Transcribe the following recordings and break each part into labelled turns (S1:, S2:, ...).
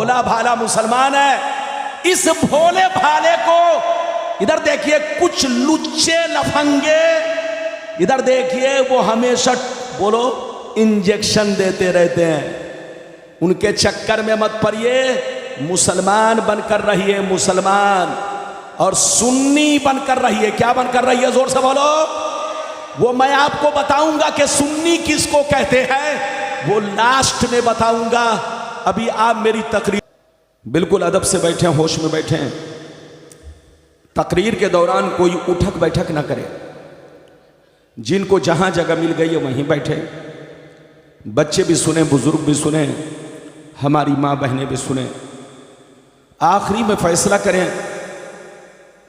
S1: भोला भाला मुसलमान है। इस भोले भाले को इधर देखिए, कुछ लुच्चे लफंगे इधर देखिए, वो हमेशा बोलो इंजेक्शन देते रहते हैं। उनके चक्कर में मत पड़िए, मुसलमान बनकर रहिए मुसलमान, और सुन्नी बनकर रहिए। क्या बनकर रहिए, जोर से बोलो। वो मैं आपको बताऊंगा कि सुन्नी किसको कहते हैं, वो लास्ट में बताऊंगा। अभी आप मेरी तकरीर बिल्कुल अदब से बैठे, होश में बैठे। तकरीर के दौरान कोई उठक बैठक ना करे। जिनको जहां जगह मिल गई है वहीं बैठे। बच्चे भी सुने, बुजुर्ग भी सुने, हमारी माँ बहनें भी सुने। आखिरी में फैसला करें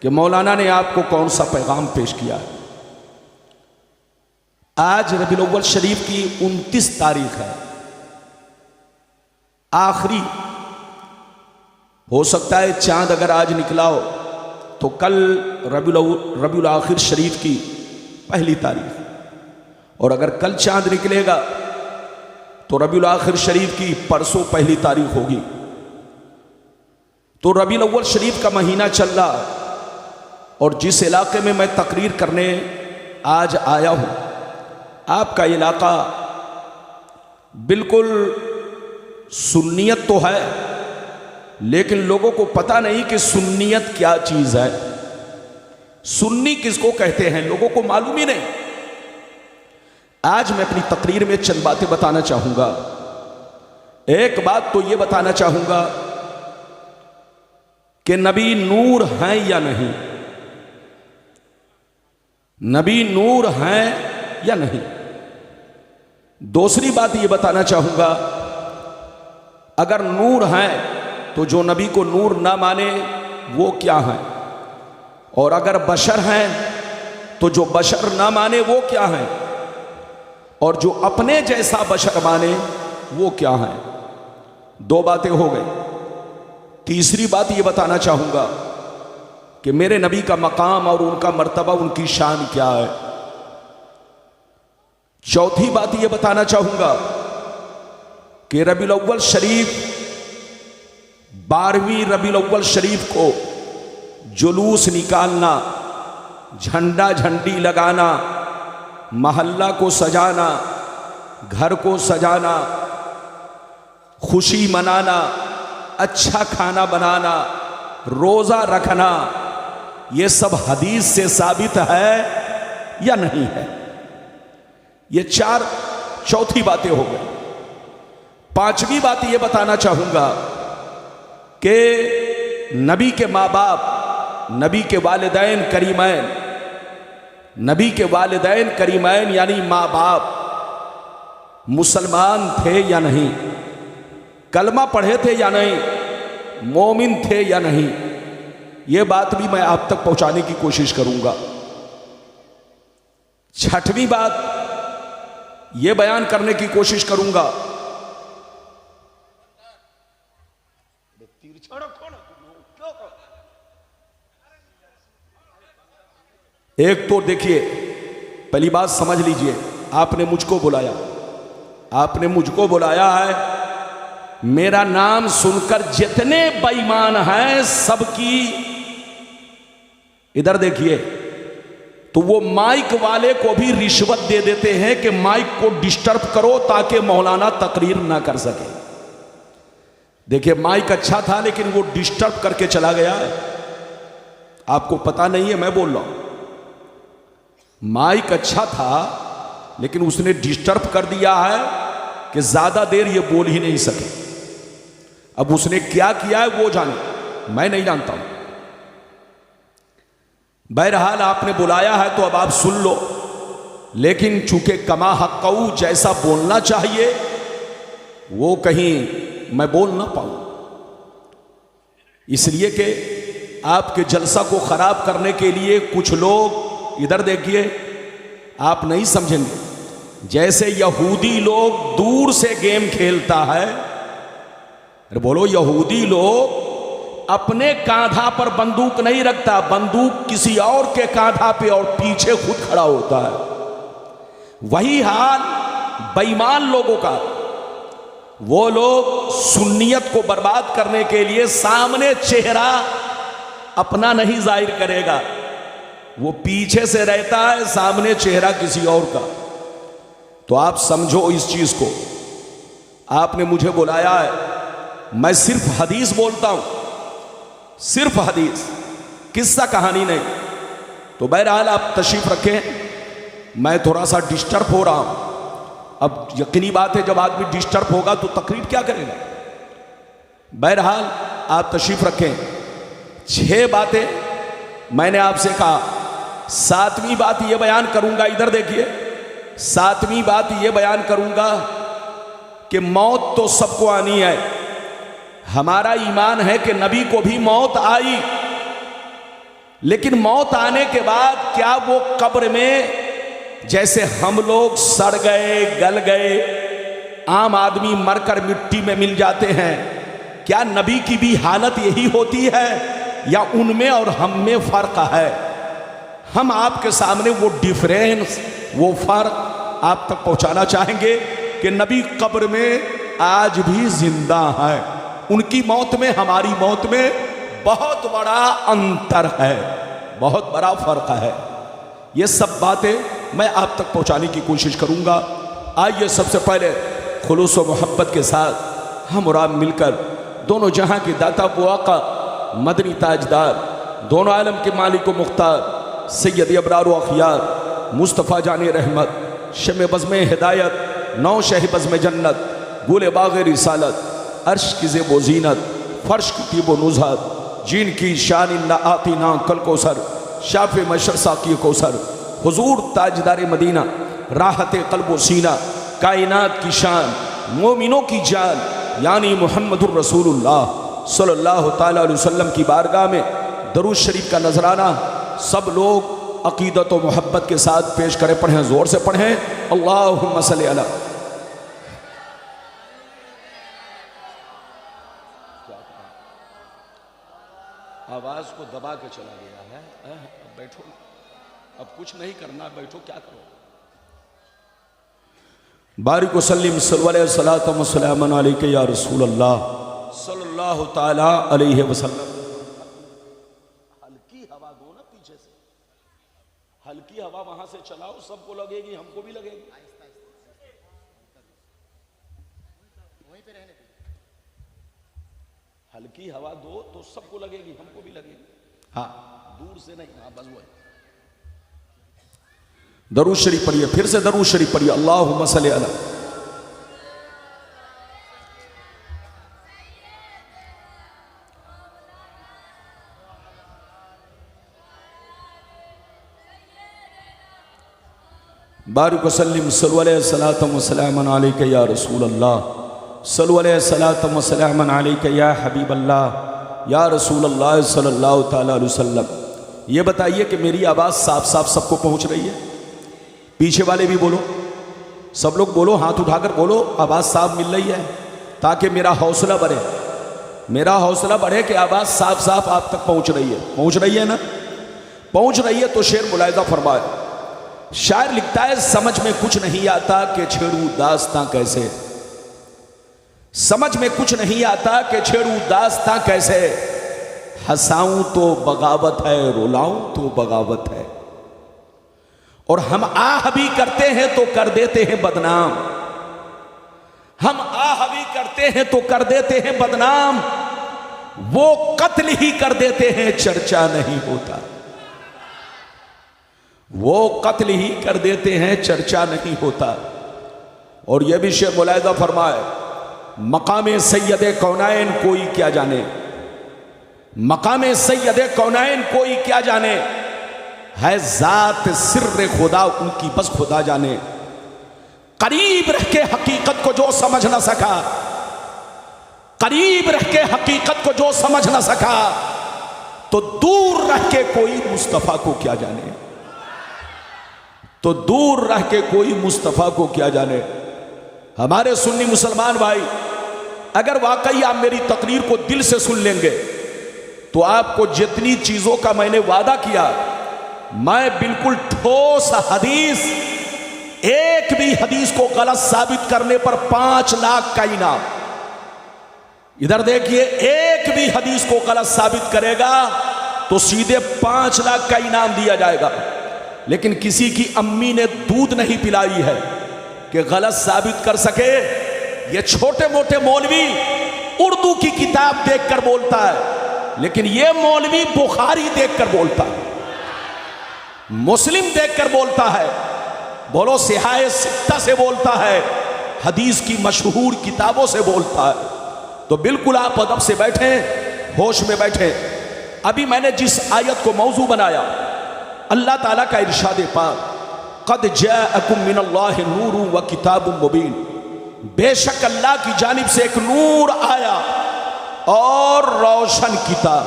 S1: कि मौलाना ने आपको कौन सा पैगाम पेश किया है। आज रबीउल अव्वल शरीफ की 29 तारीख है, आखिरी। हो सकता है चांद अगर आज निकला हो तो कल रबीउल आखिर शरीफ की पहली तारीख, और अगर कल चांद निकलेगा तो रबीउल आखिर शरीफ की परसों पहली तारीख होगी। तो रबीउल अव्वल शरीफ का महीना चल रहा, और जिस इलाके में मैं तकरीर करने आज आया हूं, आपका इलाका बिल्कुल सुन्नियत तो है, लेकिन लोगों को पता नहीं कि सुन्नियत क्या चीज है, सुन्नी किसको कहते हैं, लोगों को मालूम ही नहीं। आज मैं अपनी तकरीर में चंद बातें बताना चाहूंगा। एक बात तो यह बताना चाहूंगा कि नबी नूर हैं या नहीं, नबी नूर हैं या नहीं। दूसरी बात यह बताना चाहूंगा, अगर नूर हैं तो जो नबी को नूर ना माने वो क्या है, और अगर बशर हैं तो जो बशर ना माने वो क्या है, और जो अपने जैसा बशर माने वो क्या है। दो बातें हो गई। तीसरी बात ये बताना चाहूंगा कि मेरे नबी का मकाम और उनका मर्तबा, उनकी शान क्या है। चौथी बात ये बताना चाहूंगा कि रबीउल अव्वल शरीफ, 12वीं रबीउल अव्वल शरीफ को जुलूस निकालना, झंडा झंडी लगाना, महल्ला को सजाना, घर को सजाना, खुशी मनाना, अच्छा खाना बनाना, रोजा रखना, ये सब हदीस से साबित है या नहीं है। ये चौथी बातें हो गई। पांचवी बात ये बताना चाहूंगा कि नबी के माँ बाप, नबी के वालिदैन करीमैन, नबी के वालिदैन करीमैन यानी माँ बाप मुसलमान थे या नहीं, कलमा पढ़े थे या नहीं, मोमिन थे या नहीं, ये बात भी मैं आप तक पहुंचाने की कोशिश करूंगा। छठवीं बात ये बयान करने की कोशिश करूंगा, एक तो देखिए, पहली बात समझ लीजिए, आपने मुझको बुलाया, आपने मुझको बुलाया है, मेरा नाम सुनकर जितने बेईमान हैं सबकी, इधर देखिए, तो वो माइक वाले को भी रिश्वत दे देते हैं कि माइक को डिस्टर्ब करो ताकि मौलाना तकरीर ना कर सके। देखिए माइक अच्छा था लेकिन वो डिस्टर्ब करके चला गया है, आपको पता नहीं है, मैं बोल रहा हूं। माइक अच्छा था लेकिन उसने डिस्टर्ब कर दिया है कि ज्यादा देर ये बोल ही नहीं सके। अब उसने क्या किया है वो जाने, मैं नहीं जानता हूं। बहरहाल आपने बुलाया है तो अब आप सुन लो, लेकिन चूंकि कमा हक्कऊ जैसा बोलना चाहिए वो कहीं मैं बोल ना पाऊं, इसलिए कि आपके जलसा को खराब करने के लिए कुछ लोग, इधर देखिए, आप नहीं समझेंगे, जैसे यहूदी लोग दूर से गेम खेलता है, अरे बोलो, यहूदी लोग अपने कांधा पर बंदूक नहीं रखता, बंदूक किसी और के कांधा पे और पीछे खुद खड़ा होता है। वही हाल बेईमान लोगों का, वो लोग सुन्नियत को बर्बाद करने के लिए सामने चेहरा अपना नहीं जाहिर करेगा, वो पीछे से रहता है, सामने चेहरा किसी और का। तो आप समझो इस चीज को। आपने मुझे बुलाया है, मैं सिर्फ हदीस बोलता हूं, सिर्फ हदीस, किस्सा कहानी नहीं। तो बहरहाल आप तशरीफ रखें, मैं थोड़ा सा डिस्टर्ब हो रहा हूं। अब यकीनी बात है जब आदमी डिस्टर्ब होगा तो तकरीर क्या करेगा। बहरहाल आप तशरीफ रखें। 6 बातें मैंने आपसे कहा, 7वीं बात यह बयान करूंगा, इधर देखिए, 7वीं बात यह बयान करूंगा कि मौत तो सबको आनी है। हमारा ईमान है कि नबी को भी मौत आई, लेकिन मौत आने के बाद क्या वो कब्र में जैसे हम लोग सड़ गए, गल गए, आम आदमी मरकर मिट्टी में मिल जाते हैं, क्या नबी की भी हालत यही होती है या उनमें और हम में फर्क है? हम आपके सामने वो डिफरेंस, वो फर्क आप तक पहुंचाना चाहेंगे कि नबी कब्र में आज भी जिंदा है। उनकी मौत में हमारी मौत में बहुत बड़ा अंतर है, बहुत बड़ा फर्क है। ये सब बातें मैं आप तक पहुंचाने की कोशिश करूंगा। आइए सबसे पहले खुलूस व मोहब्बत के साथ हम और आप मिलकर दोनों जहां की दाता वो आका मदनी ताजदार, दोनों आलम के मालिक व मुख्तार सैयद अबरार व अखियार मुस्तफ़ा जाने रहमत, शम बज़्म हिदायत, नौ शह बज़्म जन्नत, गुल बाग़ रिसालत, अर्श की ज़ेबो ज़ीनत, फ़र्श की तीबो नुज़हत, जीन की शान इन्ना आतीना कल कौसर, शाफ़े मशर साक़ी कौसर, हुजूर ताजदार मदीना, राहत क़ल्ब व सीना, कायनात की शान, मोमिनों की जान, यानी मुहम्मदुर रसूलुल्लाह सल्लल्लाहु ताला अलैहि वसल्लम की बारगाह में दरूद शरीफ का नजराना सब लोग अकीदत व मोहब्बत के साथ पेश करें। पढ़ें, जोर से पढ़ें, अल्लाहुम्मा सल्ली अला। आवाज को दबा के चला गया है। अब बैठो, अब कुछ नहीं करना, बैठो, क्या करो। बारिक वसल्लिम सल्लल्लाहु अलैहि या रसूल अल्लाह सल्लल्लाहु ताला अलैहि वसल्लम। हल्की हवा दो ना पीछे से, हल्की हवा वहां से चलाओ, सबको लगेगी, हमको भी लगेगी। हल्की हवा दो तो सबको लगेगी, हमको भी लगेगी। हाँ, दूर से नहीं, हाँ बस वो है। दरूद शरीफ पढ़िए, फिर से दरूद शरीफ पढ़िए, अल्लाहुम्मा सल्ली अला। बारिक वसल्लिम सल्लल्लाहु अलैहि या रसूल अल्लाह, सल्लल्लाहु अलैहि या हबीब अल्लाह, या रसूल अल्लाह सल्लल्लाहु ताला अलैहि वसल्लम। ये बताइए कि मेरी आवाज़ साफ साफ सबको पहुंच रही है? पीछे वाले भी बोलो, सब लोग बोलो, हाथ उठाकर बोलो, आवाज़ साफ मिल रही है, ताकि मेरा हौसला बढ़े, मेरा हौसला बढ़े कि आवाज़ साफ साफ आप तक पहुंच रही है। पहुंच रही है ना? पहुंच रही है तो शेर मुलाहिजा फरमाए। शायर लिखता है, समझ में कुछ नहीं आता कि छेड़ू दास्तां कैसे, समझ में कुछ नहीं आता कि छेड़ू दास्तां कैसे, हंसाऊं तो बगावत है, रुलाऊं तो बगावत है, और हम आह भी करते हैं तो कर देते हैं बदनाम, हम आह भी करते हैं तो कर देते हैं बदनाम, वो कत्ल ही कर देते हैं चर्चा नहीं होता, वो कत्ल ही कर देते हैं चर्चा नहीं होता। और यह भी शेर मुलाहिजा फरमाए, मकामे सैयदे कौनाइन कोई क्या जाने, मकामे सैयदे कौनाइन कोई क्या जाने, है जात सिर्र खुदा उनकी बस खुदा जाने। करीब रह के हकीकत को जो समझ ना सका, करीब रह के हकीकत को जो समझ ना सका, तो दूर रह के कोई मुस्तफा को क्या जाने, तो दूर रह के कोई मुस्तफा को क्या जाने। हमारे सुन्नी मुसलमान भाई, अगर वाकई आप मेरी तकरीर को दिल से सुन लेंगे तो आपको जितनी चीजों का मैंने वादा किया, मैं बिल्कुल ठोस हदीस एक भी हदीस को गलत साबित करने पर 5 लाख का इनाम। इधर देखिए, एक भी हदीस को गलत साबित करेगा तो सीधे 5 लाख का इनाम दिया जाएगा। लेकिन किसी की अम्मी ने दूध नहीं पिलाई है कि गलत साबित कर सके। ये छोटे मोटे मौलवी उर्दू की किताब देखकर बोलता है, लेकिन ये मौलवी बुखारी देखकर बोलता है, मुस्लिम देखकर बोलता है, बोलो सिहाए सित्ता से बोलता है, हदीस की मशहूर किताबों से बोलता है। तो बिल्कुल आप अदब से बैठे, होश में बैठे। अभी मैंने जिस आयत को मौजू बनाया, अल्लाह ताला का इरशाद पाक, क़द जाअकुम मिनल्लाहि नूरुन व किताबुम मुबीन, बेशक अल्लाह की जानिब से एक नूर आया और रोशन किताब।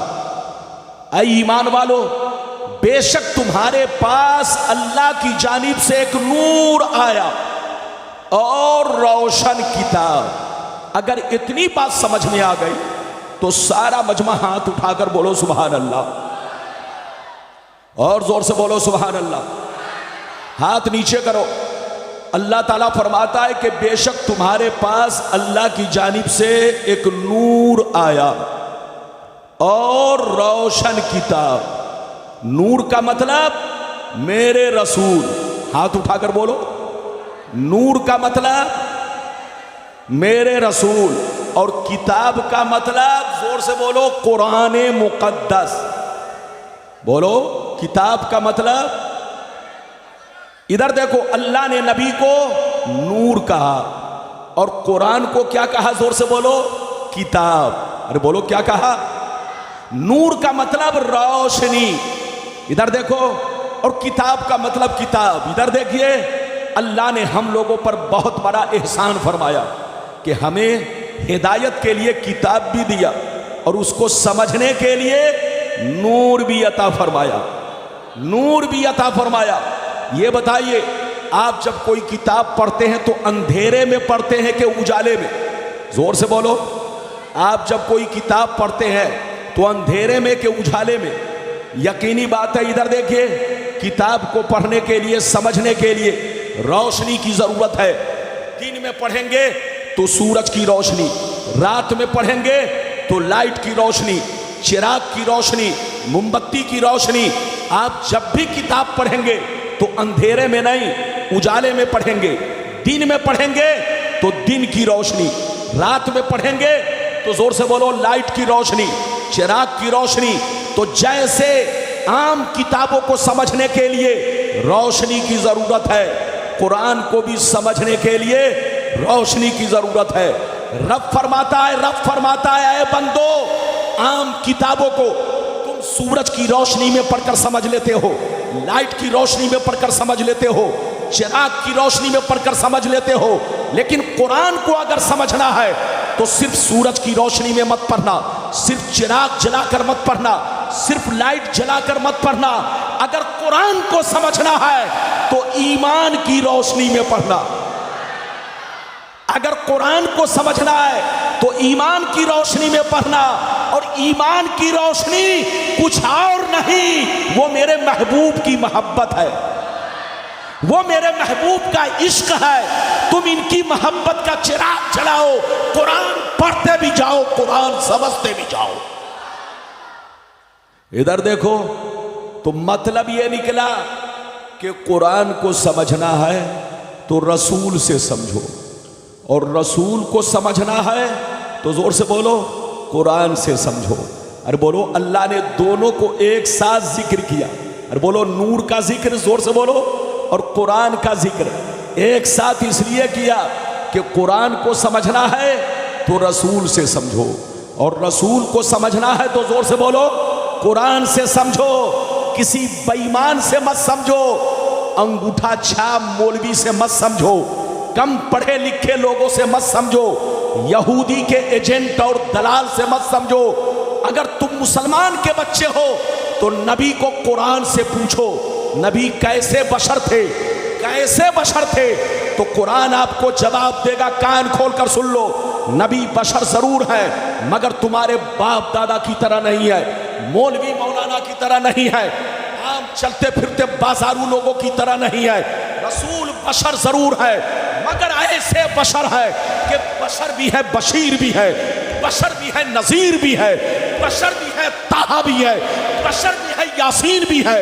S1: ऐ ईमान वालो, बेशक तुम्हारे पास अल्लाह की जानिब से एक नूर आया और रोशन किताब। अगर इतनी बात समझ में आ गई तो सारा मजमा हाथ उठाकर बोलो सुभान अल्लाह, और जोर से बोलो सुभान अल्लाह। हाथ नीचे करो। अल्लाह ताला फरमाता है कि बेशक तुम्हारे पास अल्लाह की जानिब से एक नूर आया और रोशन किताब। नूर का मतलब मेरे रसूल, हाथ उठाकर बोलो। नूर का मतलब मेरे रसूल, और किताब का मतलब जोर से बोलो कुरान मुकद्दस। बोलो किताब का मतलब, इधर देखो, अल्लाह ने नबी को नूर कहा और कुरान को क्या कहा? जोर से बोलो किताब। अरे बोलो क्या कहा? नूर का मतलब रोशनी, इधर देखो, और किताब का मतलब किताब। इधर देखिए, अल्लाह ने हम लोगों पर बहुत बड़ा एहसान फरमाया कि हमें हिदायत के लिए किताब भी दिया और उसको समझने के लिए नूर भी अता फरमाया, नूर भी अता फरमाया। ये बताइए, आप जब कोई किताब पढ़ते हैं तो अंधेरे में पढ़ते हैं कि उजाले में? जोर से बोलो। आप जब कोई किताब पढ़ते हैं तो अंधेरे में कि उजाले में? यकीनी बात है। इधर देखिए, किताब को पढ़ने के लिए, समझने के लिए रोशनी की जरूरत है। दिन में पढ़ेंगे तो सूरज की रोशनी, रात में पढ़ेंगे तो लाइट की रोशनी, चिराग की रोशनी, मोमबत्ती की रोशनी। आप जब भी किताब पढ़ेंगे तो अंधेरे में नहीं, उजाले में पढ़ेंगे। दिन में पढ़ेंगे तो दिन की रोशनी, रात में पढ़ेंगे तो जोर से बोलो लाइट की रोशनी, चिराग की रोशनी। तो जैसे आम किताबों को समझने के लिए रोशनी की जरूरत है, कुरान को भी समझने के लिए रोशनी की जरूरत है। रब फरमाता है, ऐ बंदो, आम किताबों को तुम सूरज की रोशनी में पढ़कर समझ लेते हो, लाइट की रोशनी में पढ़कर समझ लेते हो, चिराग की रोशनी में पढ़कर समझ लेते हो, लेकिन कुरान को अगर समझना है तो सिर्फ सूरज की रोशनी में मत पढ़ना, सिर्फ चिराग जलाकर मत पढ़ना, सिर्फ लाइट जलाकर मत पढ़ना। अगर कुरान को समझना है तो ईमान की रोशनी में पढ़ना। अगर कुरान को समझना है तो ईमान की रोशनी में पढ़ना, और ईमान की रोशनी कुछ और नहीं, वो मेरे महबूब की मोहब्बत है, वो मेरे महबूब का इश्क है। तुम इनकी मोहब्बत का चिराग जलाओ, कुरान पढ़ते भी जाओ, कुरान समझते भी जाओ। इधर देखो, तो मतलब ये निकला कि कुरान को समझना है तो रसूल से समझो, और रसूल को समझना है तो जोर से बोलो कुरान से समझो। अरे बोलो, अल्लाह ने दोनों को एक साथ जिक्र किया। अरे बोलो, नूर का जिक्र जोर से बोलो और कुरान का जिक्र एक साथ इसलिए किया कि कुरान को समझना है तो रसूल से समझो, और रसूल को समझना है तो जोर से बोलो कुरान से समझो। किसी बेईमान से मत समझो, अंगूठा छाप मौलवी से मत समझो, कम पढ़े लिखे लोगों से मत समझो, यहूदी के एजेंट और दलाल से मत समझो। अगर तुम मुसलमान के बच्चे हो तो नबी को कुरान से पूछो, नबी कैसे बशर थे, कैसे बशर थे, तो कुरान आपको जवाब देगा। कान खोलकर सुन लो, नबी बशर जरूर है मगर तुम्हारे बाप दादा की तरह नहीं है, मौलवी मौलाना की तरह नहीं है, आम चलते फिरते बाजारू लोगों की तरह नहीं है। रसूल बशर जरूर है, मगर ऐसे बशर है कि बशर भी है, बशीर भी है, बशर भी है, नजीर भी है, बशर भी है, ताहा भी है, बशर भी है, यासीन भी है,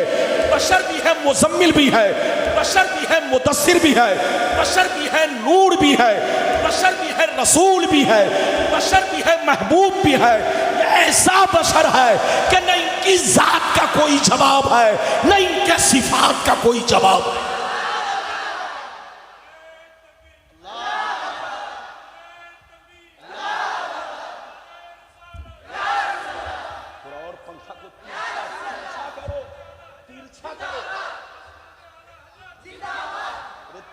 S1: बशर भी है, मुजम्मिल भी है, बशर भी है, मुदस्सिर भी है, बशर भी है, नूर भी है, बशर भी है, रसूल भी है, बशर भी है, महबूब भी है। ऐसा बशर है कि न इनकी जात का कोई जवाब है, न इनके सिफात का कोई जवाब है। और पंखा को तिरछा करो, तिरछा करो,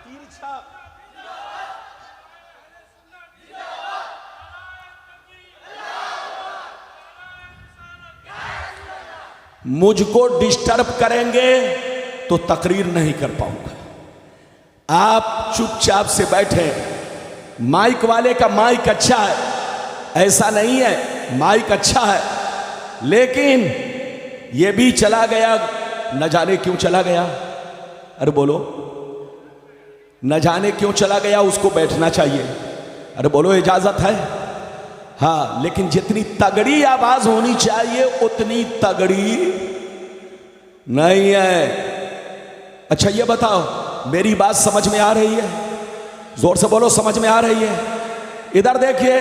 S1: तिरछा। मुझको डिस्टर्ब करेंगे तो तकरीर नहीं कर पाऊंगा। आप चुपचाप से बैठे। माइक वाले का माइक अच्छा है, ऐसा नहीं है, माइक अच्छा है, लेकिन ये भी चला गया, न जाने क्यों चला गया। अरे बोलो, न जाने क्यों चला गया, उसको बैठना चाहिए। अरे बोलो, इजाजत है? हाँ, लेकिन जितनी तगड़ी आवाज होनी चाहिए उतनी तगड़ी नहीं है। अच्छा ये बताओ, मेरी बात समझ में आ रही है? जोर से बोलो, समझ में आ रही है? इधर देखिए,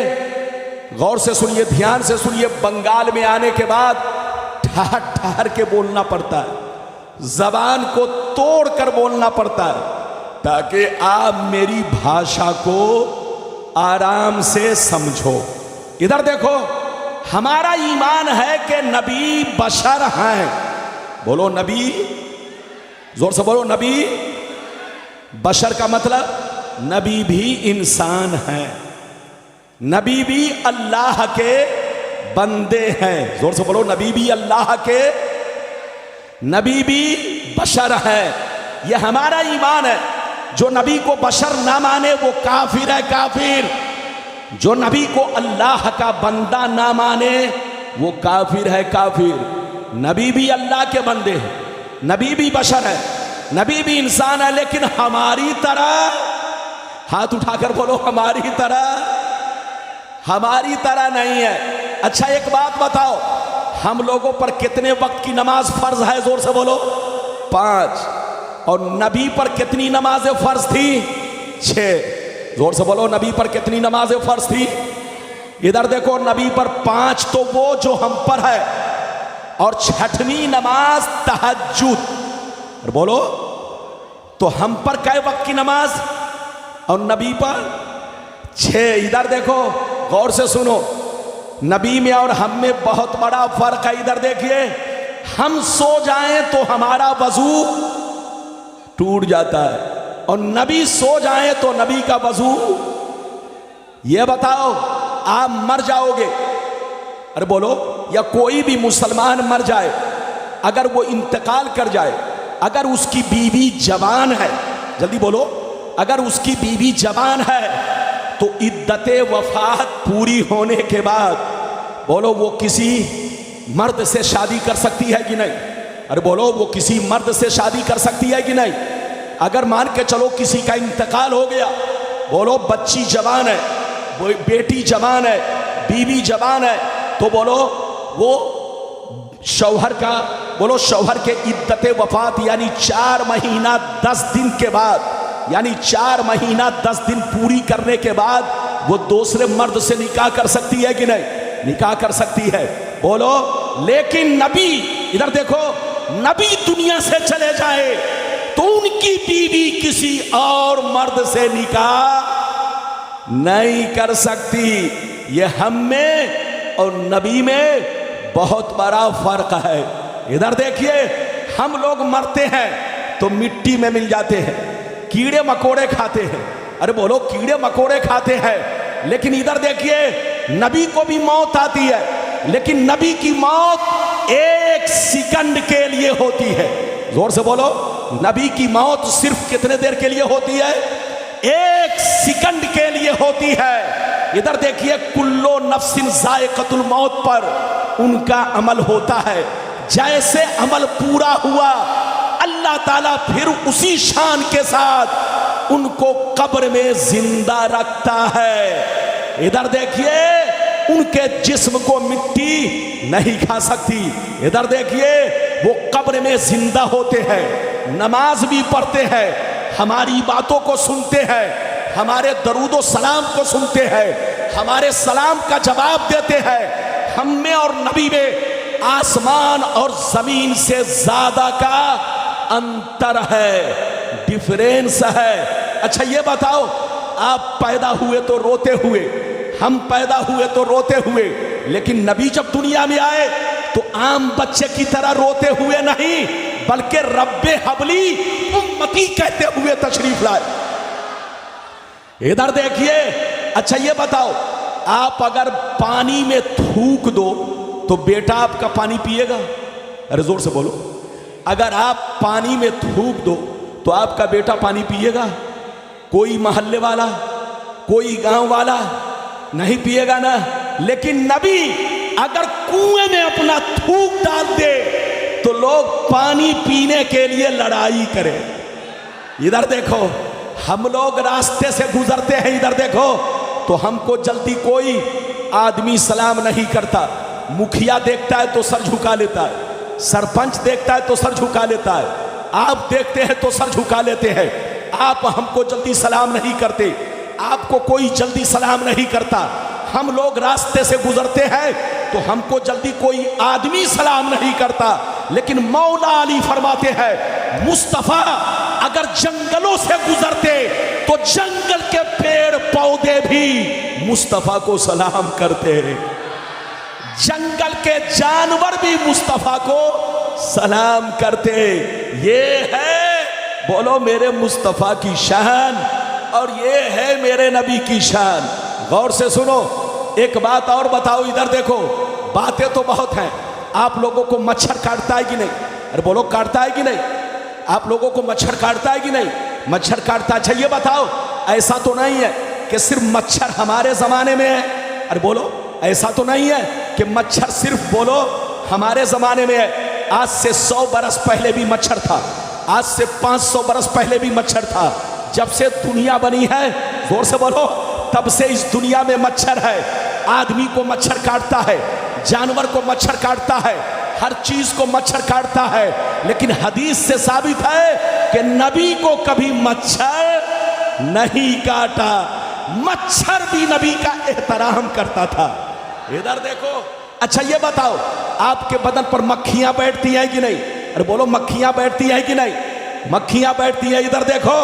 S1: गौर से सुनिए, ध्यान से सुनिए। बंगाल में आने के बाद ठहर ठहर के बोलना पड़ता है, जबान को तोड़कर बोलना पड़ता है, ताकि आप मेरी भाषा को आराम से समझो। इधर देखो, हमारा ईमान है कि नबी बशर हैं। बोलो नबी, जोर से बोलो नबी। बशर का मतलब नबी भी इंसान है, नबी भी अल्लाह के बंदे हैं। जोर से बोलो, नबी भी अल्लाह के, नबी भी बशर है। यह हमारा ईमान है। जो नबी को बशर ना माने वो काफिर है, काफिर। जो नबी को अल्लाह का बंदा ना माने वो काफिर है, काफिर। नबी भी अल्लाह के बंदे हैं, नबी भी बशर है, नबी भी इंसान है, लेकिन हमारी तरह, हाथ उठाकर बोलो, हमारी तरह, हमारी तरह नहीं है। अच्छा एक बात बताओ, हम लोगों पर कितने वक्त की नमाज फर्ज है? जोर से बोलो, 5। और नबी पर कितनी नमाजें फर्ज थी? 6। जोर से बोलो, नबी पर कितनी नमाजें फर्ज थी? इधर देखो, नबी पर 5 तो वो जो हम पर है, और 6वीं नमाज तहज्जुद। और बोलो, तो हम पर कै वक्त की नमाज और नबी पर 6। इधर देखो, गौर से सुनो, नबी में और हम में बहुत बड़ा फर्क है। इधर देखिए, हम सो जाएं तो हमारा वजू टूट जाता है, और नबी सो जाए तो नबी का वजू। ये बताओ, आप मर जाओगे, अरे बोलो, या कोई भी मुसलमान मर जाए, अगर वो इंतकाल कर जाए, अगर उसकी बीवी जवान है, जल्दी बोलो, अगर उसकी बीवी जवान है तो इद्दते वफात पूरी होने के बाद, बोलो, वो किसी मर्द से शादी कर सकती है कि नहीं? अरे बोलो, वो किसी मर्द से शादी कर सकती है कि नहीं? अगर मान के चलो किसी का इंतकाल हो गया, बोलो, बच्ची जवान है, बेटी जवान है, बीवी जवान है, तो बोलो वो शौहर का, बोलो शौहर के इद्दते वफात यानी 4 महीना 10 दिन के बाद, यानी 4 महीना 10 दिन पूरी करने के बाद वो दूसरे मर्द से निकाह कर सकती है कि नहीं? निकाह कर सकती है। बोलो, लेकिन नबी, इधर देखो, नबी दुनिया से चले जाए तो उनकी बीवी किसी और मर्द से निकाह नहीं कर सकती। ये हम में और नबी में बहुत बड़ा फर्क है। इधर देखिए, हम लोग मरते हैं तो मिट्टी में मिल जाते हैं, कीड़े मकोड़े खाते हैं। अरे बोलो, कीड़े मकोड़े खाते हैं, लेकिन इधर देखिए, नबी को भी मौत आती है, लेकिन नबी की मौत 1 सेकंड के लिए होती है। जोर से बोलो, नबी की मौत सिर्फ कितने देर के लिए होती है? 1 सेकंड के लिए होती है। इधर देखिए, कुल्लो नफ्सिन जायक़तुल मौत पर उनका अमल होता है। जैसे अमल पूरा हुआ, अल्लाह ताला फिर उसी शान के साथ उनको कब्र में जिंदा रखता है। इधर देखिए, उनके जिस्म को मिट्टी नहीं खा सकती। इधर देखिए, वो कब्र में जिंदा होते हैं, नमाज भी पढ़ते हैं, हमारी बातों को सुनते हैं, हमारे दरूदो सलाम को सुनते हैं, हमारे सलाम का जवाब देते हैं। हम में और नबी में आसमान और जमीन से ज्यादा का अंतर है, डिफरेंस है। अच्छा ये बताओ, आप पैदा हुए तो रोते हुए, हम पैदा हुए तो रोते हुए, लेकिन नबी जब दुनिया में आए तो आम बच्चे की तरह रोते हुए नहीं, बल्कि रब्बे हबली उम्मती कहते हुए तशरीफ लाए। इधर देखिए, अच्छा ये बताओ, आप अगर पानी में थूक दो तो बेटा आपका पानी पिएगा? अरे जोर से बोलो। अगर आप पानी में थूक दो तो आपका बेटा पानी पिएगा? कोई मोहल्ले वाला, कोई गांव वाला नहीं पिएगा ना। लेकिन नबी अगर कुएं में अपना थूक डाल दे तो लोग पानी पीने के लिए लड़ाई करें। इधर देखो, हम लोग रास्ते से गुजरते हैं, इधर देखो, तो हमको जल्दी कोई आदमी सलाम नहीं करता। मुखिया देखता है तो सर झुका लेता है, सरपंच देखता है तो सर झुका लेता है, आप देखते हैं तो सर झुका लेते हैं। आप हमको जल्दी सलाम नहीं करते, आपको कोई जल्दी सलाम नहीं करता। हम लोग रास्ते से गुजरते हैं तो हमको जल्दी कोई आदमी सलाम नहीं करता। लेकिन मौला अली फरमाते हैं, मुस्तफा अगर जंगलों से गुजरते तो जंगल के पेड़ पौधे भी मुस्तफा को सलाम करते हैं, जंगल के जानवर भी मुस्तफा को सलाम करते। ये है, बोलो, मेरे मुस्तफा की शान, और ये है मेरे नबी की शान। गौर से सुनो, एक बात और बताओ। इधर देखो, बातें तो बहुत हैं। आप लोगों को मच्छर काटता है कि नहीं? अरे बोलो, काटता है कि नहीं? आप लोगों को मच्छर काटता है कि नहीं? मच्छर काटता। अच्छा ये बताओ, ऐसा तो नहीं है कि सिर्फ मच्छर हमारे जमाने में है? अरे बोलो, ऐसा तो नहीं है कि मच्छर सिर्फ, बोलो, हमारे जमाने में है। आज से 100 बरस पहले भी मच्छर था, आज से 500 बरस पहले भी मच्छर था। जब से दुनिया बनी है, जोर से बोलो, तब से इस दुनिया में मच्छर है। आदमी को मच्छर काटता है, जानवर को मच्छर काटता है, हर चीज को मच्छर काटता है। लेकिन हदीस से साबित है कि नबी को कभी मच्छर नहीं काटा। मच्छर भी नबी का एहतराम करता था। इधर देखो, अच्छा ये बताओ, आपके बदन पर मक्खियां बैठती हैं कि नहीं? अरे बोलो, मक्खियां बैठती हैं कि नहीं? मक्खियां बैठती हैं। इधर देखो,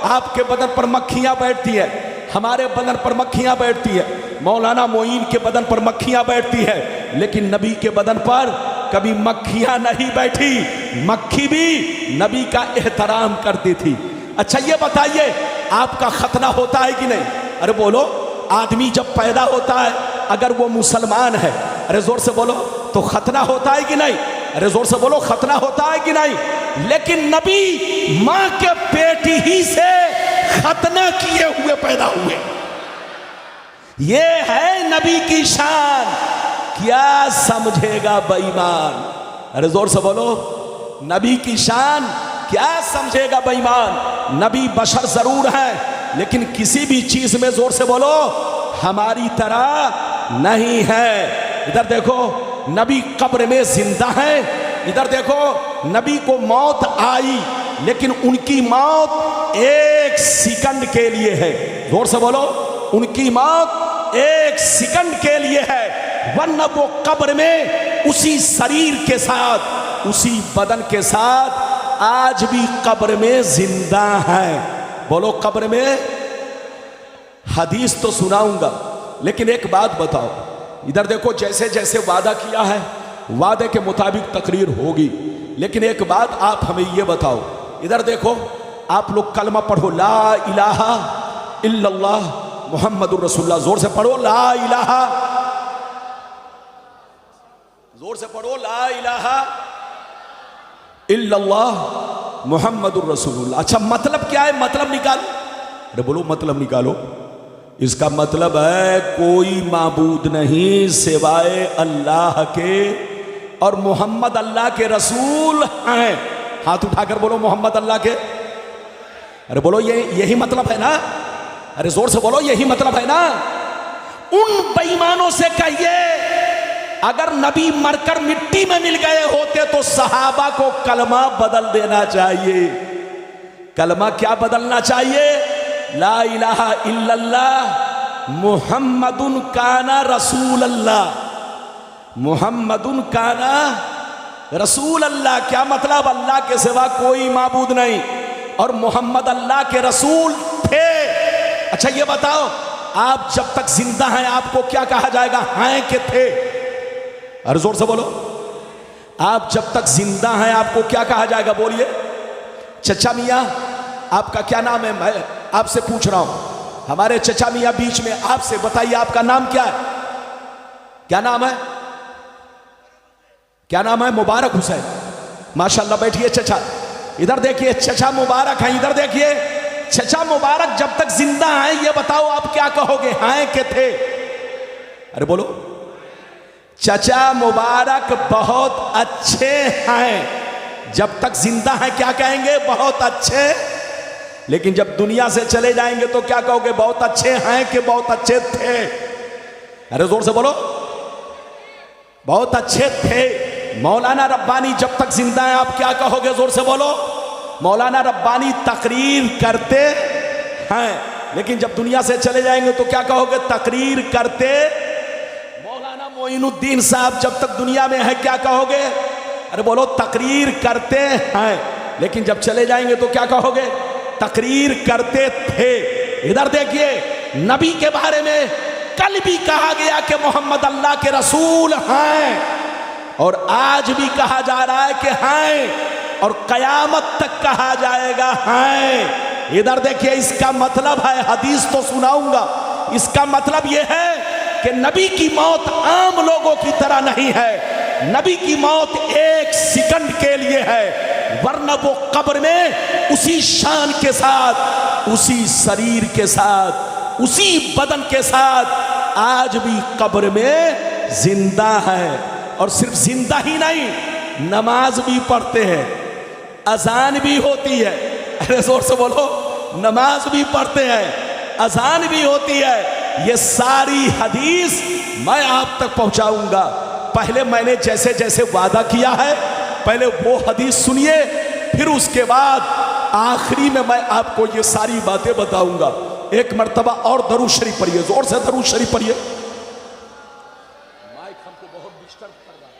S1: आपके बदन पर मक्खियां बैठती है, हमारे बदन पर मक्खियां बैठती है, मौलाना मोइन के बदन पर मक्खियां बैठती है, लेकिन नबी के बदन पर कभी मक्खियां नहीं बैठी। मक्खी भी नबी का एहतराम करती थी। अच्छा ये बताइए, आपका खतना होता है कि नहीं? अरे बोलो, आदमी जब पैदा होता है, अगर वो मुसलमान है, अरे जोर से बोलो, तो खतना होता है कि नहीं? अरे जोर से बोलो, खतना होता है कि नहीं? लेकिन नबी मां के पेट ही से खतना किए हुए पैदा हुए। ये है नबी की शान। क्या समझेगा बेईमान? अरे जोर से बोलो, नबी की शान क्या समझेगा बेईमान? नबी बशर जरूर है, लेकिन किसी भी चीज में, जोर से बोलो, हमारी तरह नहीं है। इधर देखो, नबी कब्र में जिंदा है। इधर देखो, नबी को मौत आई, लेकिन उनकी मौत 1 सेकंड के लिए है। जोर से बोलो, उनकी मौत 1 सेकंड के लिए है, वरना वो कब्र में उसी शरीर के साथ, उसी बदन के साथ आज भी कब्र में जिंदा है। बोलो, कब्र में। हदीस तो सुनाऊंगा, लेकिन एक बात बताओ। इधर देखो, जैसे जैसे वादा किया है, वादे के मुताबिक तकरीर होगी, लेकिन एक बात आप हमें ये बताओ। इधर देखो, आप लोग कलमा पढ़ो, ला इलाहा इल्लल्लाह मुहम्मदुर रसूलुल्लाह। जोर से पढ़ो, ला इलाहा, जोर से पढ़ो, ला इलाहा इल्लल्लाह मुहम्मदुर रसूलुल्लाह। अच्छा, मतलब क्या है? मतलब निकालो। अरे बोलो, मतलब निकालो। इसका मतलब है कोई माबूद नहीं सिवाय अल्लाह के, और मोहम्मद अल्लाह के रसूल हैं। हाथ उठाकर बोलो, मोहम्मद अल्लाह के। अरे बोलो यही मतलब है ना? अरे जोर से बोलो, यही मतलब है ना? उन बेईमानों से कहिए, अगर नबी मरकर मिट्टी में मिल गए होते तो सहाबा को कलमा बदल देना चाहिए। कलमा क्या बदलना चाहिए? ला इलाहा इल्लल्लाह मुहम्मदुन काना रसूल अल्लाह। मुहम्मदुन काना रसूल अल्लाह, क्या मतलब? अल्लाह के सिवा कोई माबूद नहीं और मोहम्मद अल्लाह के रसूल थे। अच्छा ये बताओ, आप जब तक जिंदा हैं आपको क्या कहा जाएगा? हैं कि थे? अरे जोर से बोलो, आप जब तक जिंदा हैं आपको क्या कहा जाएगा? बोलिए। चचा मियाँ, आपका क्या नाम है? मैं आपसे पूछ रहा हूं, हमारे चचा मियाँ बीच में, आपसे बताइए आपका नाम क्या है? क्या नाम है? क्या नाम है? मुबारक हुसैन। माशाल्लाह, बैठिए चचा। इधर देखिए, चचा मुबारक हैं, इधर देखिए। चचा मुबारक जब तक जिंदा हैं, ये बताओ आप क्या कहोगे? हैं कि थे? अरे बोलो। चचा मुबारक बहुत अच्छे हैं, जब तक जिंदा हैं क्या कहेंगे? बहुत अच्छे। लेकिन जब दुनिया से चले जाएंगे तो क्या कहोगे? बहुत अच्छे हैं कि बहुत अच्छे थे? अरे जोर से बोलो। बहुत अच्छे थे। मौलाना रब्बानी जब तक जिंदा हैं आप क्या कहोगे? जोर से बोलो। मौलाना रब्बानी तकरीर करते हैं, लेकिन जब दुनिया से चले जाएंगे तो क्या कहोगे? तकरीर करते। मौलाना मोइनुद्दीन साहब जब तक दुनिया में है क्या कहोगे? अरे बोलो, तकरीर करते हैं, लेकिन जब चले जाएंगे तो क्या कहोगे? तकरीर करते थे। इधर देखिए, नबी के बारे में कल भी कहा गया कि मोहम्मद अल्लाह के रसूल हैं, और आज भी कहा जा रहा है कि हैं, और कयामत तक कहा जाएगा हैं। इधर देखिए, इसका मतलब है, हदीस तो सुनाऊंगा, इसका मतलब यह है कि नबी की मौत आम लोगों की तरह नहीं है। नबी की मौत एक सेकंड के लिए है, वरना वो कब्र में उसी शान के साथ, उसी शरीर के साथ, उसी बदन के साथ आज भी कब्र में जिंदा है। और सिर्फ जिंदा ही नहीं, नमाज भी पढ़ते हैं, अजान भी होती है। अरे जोर से बोलो, नमाज भी पढ़ते हैं, अजान भी होती है। ये सारी हदीस मैं आप तक पहुंचाऊंगा। पहले मैंने जैसे जैसे वादा किया है, पहले वो हदीस सुनिए, फिर उसके बाद आखिरी में मैं आपको ये सारी बातें बताऊंगा। एक मर्तबा और दरूद शरीफ पढ़िए, जोर से दरूद शरीफ पढ़िए। माइक हमको बहुत डिस्टर्ब कर रहा है।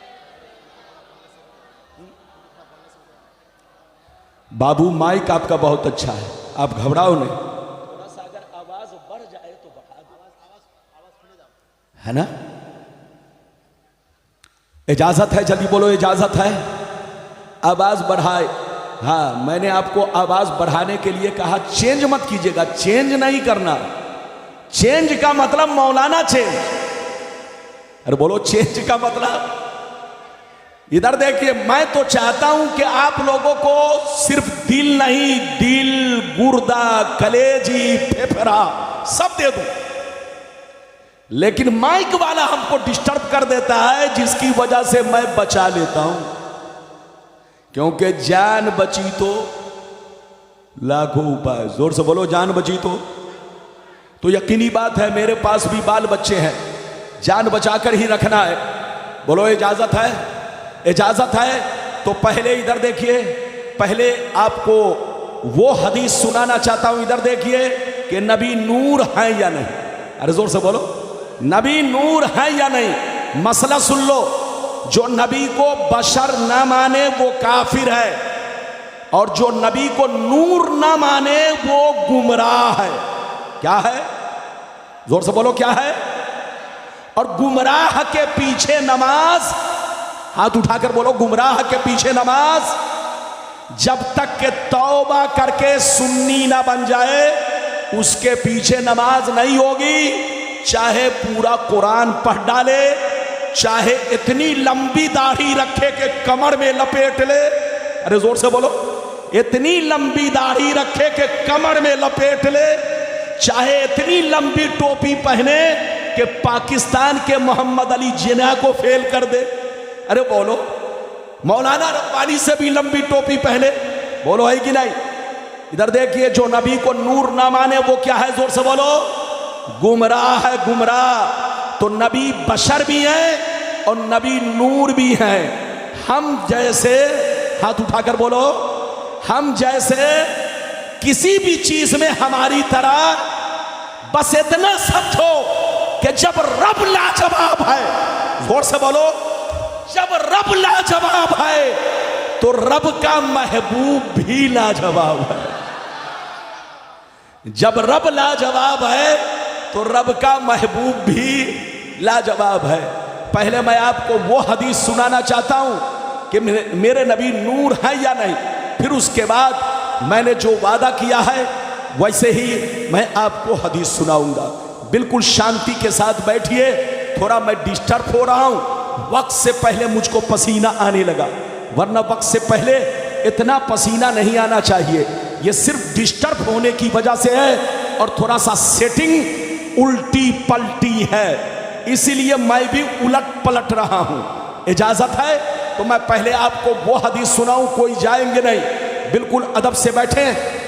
S1: बाबू, माइक आपका बहुत अच्छा है, आप घबराओ नहीं। थोड़ा सा अगर आवाज बढ़ जाए तो बढ़ा दो, है ना? इजाजत है? जल्दी बोलो, इजाजत है? आवाज बढ़ाए। हाँ, मैंने आपको आवाज बढ़ाने के लिए कहा, चेंज मत कीजिएगा, चेंज नहीं करना। चेंज का मतलब मौलाना चेंज। अरे बोलो, चेंज का मतलब। इधर देखिए, मैं तो चाहता हूं कि आप लोगों को सिर्फ दिल नहीं, दिल, गुर्दा, कलेजी, फेफड़ा सब दे दूं, लेकिन माइक वाला हमको डिस्टर्ब कर देता है, जिसकी वजह से मैं बचा लेता हूं, क्योंकि जान बची तो लाखों उपाय। जोर से बोलो, जान बची तो यकीनी बात है, मेरे पास भी बाल बच्चे हैं, जान बचाकर ही रखना है। बोलो, इजाजत है? इजाजत है तो पहले इधर देखिए, पहले आपको वो हदीस सुनाना चाहता हूं। इधर देखिए कि नबी नूर है या नहीं। अरे जोर से बोलो, नबी नूर है या नहीं? मसला सुन लो, जो नबी को बशर ना माने वो काफिर है, और जो नबी को नूर ना माने वो गुमराह है। क्या है? जोर से बोलो, क्या है? और गुमराह के पीछे नमाज, हाथ उठाकर बोलो, गुमराह के पीछे नमाज, जब तक के तौबा करके सुन्नी ना बन जाए उसके पीछे नमाज नहीं होगी। चाहे पूरा कुरान पढ़ डाले, चाहे इतनी लंबी दाढ़ी रखे कि कमर में लपेट ले। अरे जोर से बोलो, इतनी लंबी दाढ़ी रखे कि कमर में लपेट ले, चाहे इतनी लंबी टोपी पहने कि पाकिस्तान के मोहम्मद अली जिन्ना को फेल कर दे। अरे बोलो, मौलाना रब्बानी से भी लंबी टोपी पहने, बोलो है कि नहीं? इधर देखिए, जो नबी को नूर ना माने वो क्या है? जोर से बोलो, गुमराह है, गुमराह। तो नबी बशर भी है और नबी नूर भी है। हम जैसे, हाथ उठाकर बोलो, हम जैसे किसी भी चीज में हमारी तरह, बस इतना समझो कि जब रब लाजवाब है, जोर से बोलो, जब रब लाजवाब है तो रब का महबूब भी लाजवाब है। जब रब लाजवाब है तो रब का महबूब भी लाजवाब है। पहले मैं आपको वो हदीस सुनाना चाहता हूं कि मेरे नबी नूर है या नहीं, फिर उसके बाद मैंने जो वादा किया है वैसे ही मैं आपको हदीस सुनाऊंगा। बिल्कुल शांति के साथ बैठिए, थोड़ा मैं डिस्टर्ब हो रहा हूं, वक्त से पहले मुझको पसीना आने लगा, वरना वक्त से पहले इतना पसीना नहीं आना चाहिए। ये सिर्फ डिस्टर्ब होने की वजह से है और थोड़ा सा सेटिंग उल्टी पलटी है, इसीलिए मैं भी उलट पलट रहा हूं। इजाजत है तो मैं पहले आपको वो हदीस सुनाऊं, कोई जाएंगे नहीं, बिल्कुल अदब से बैठे,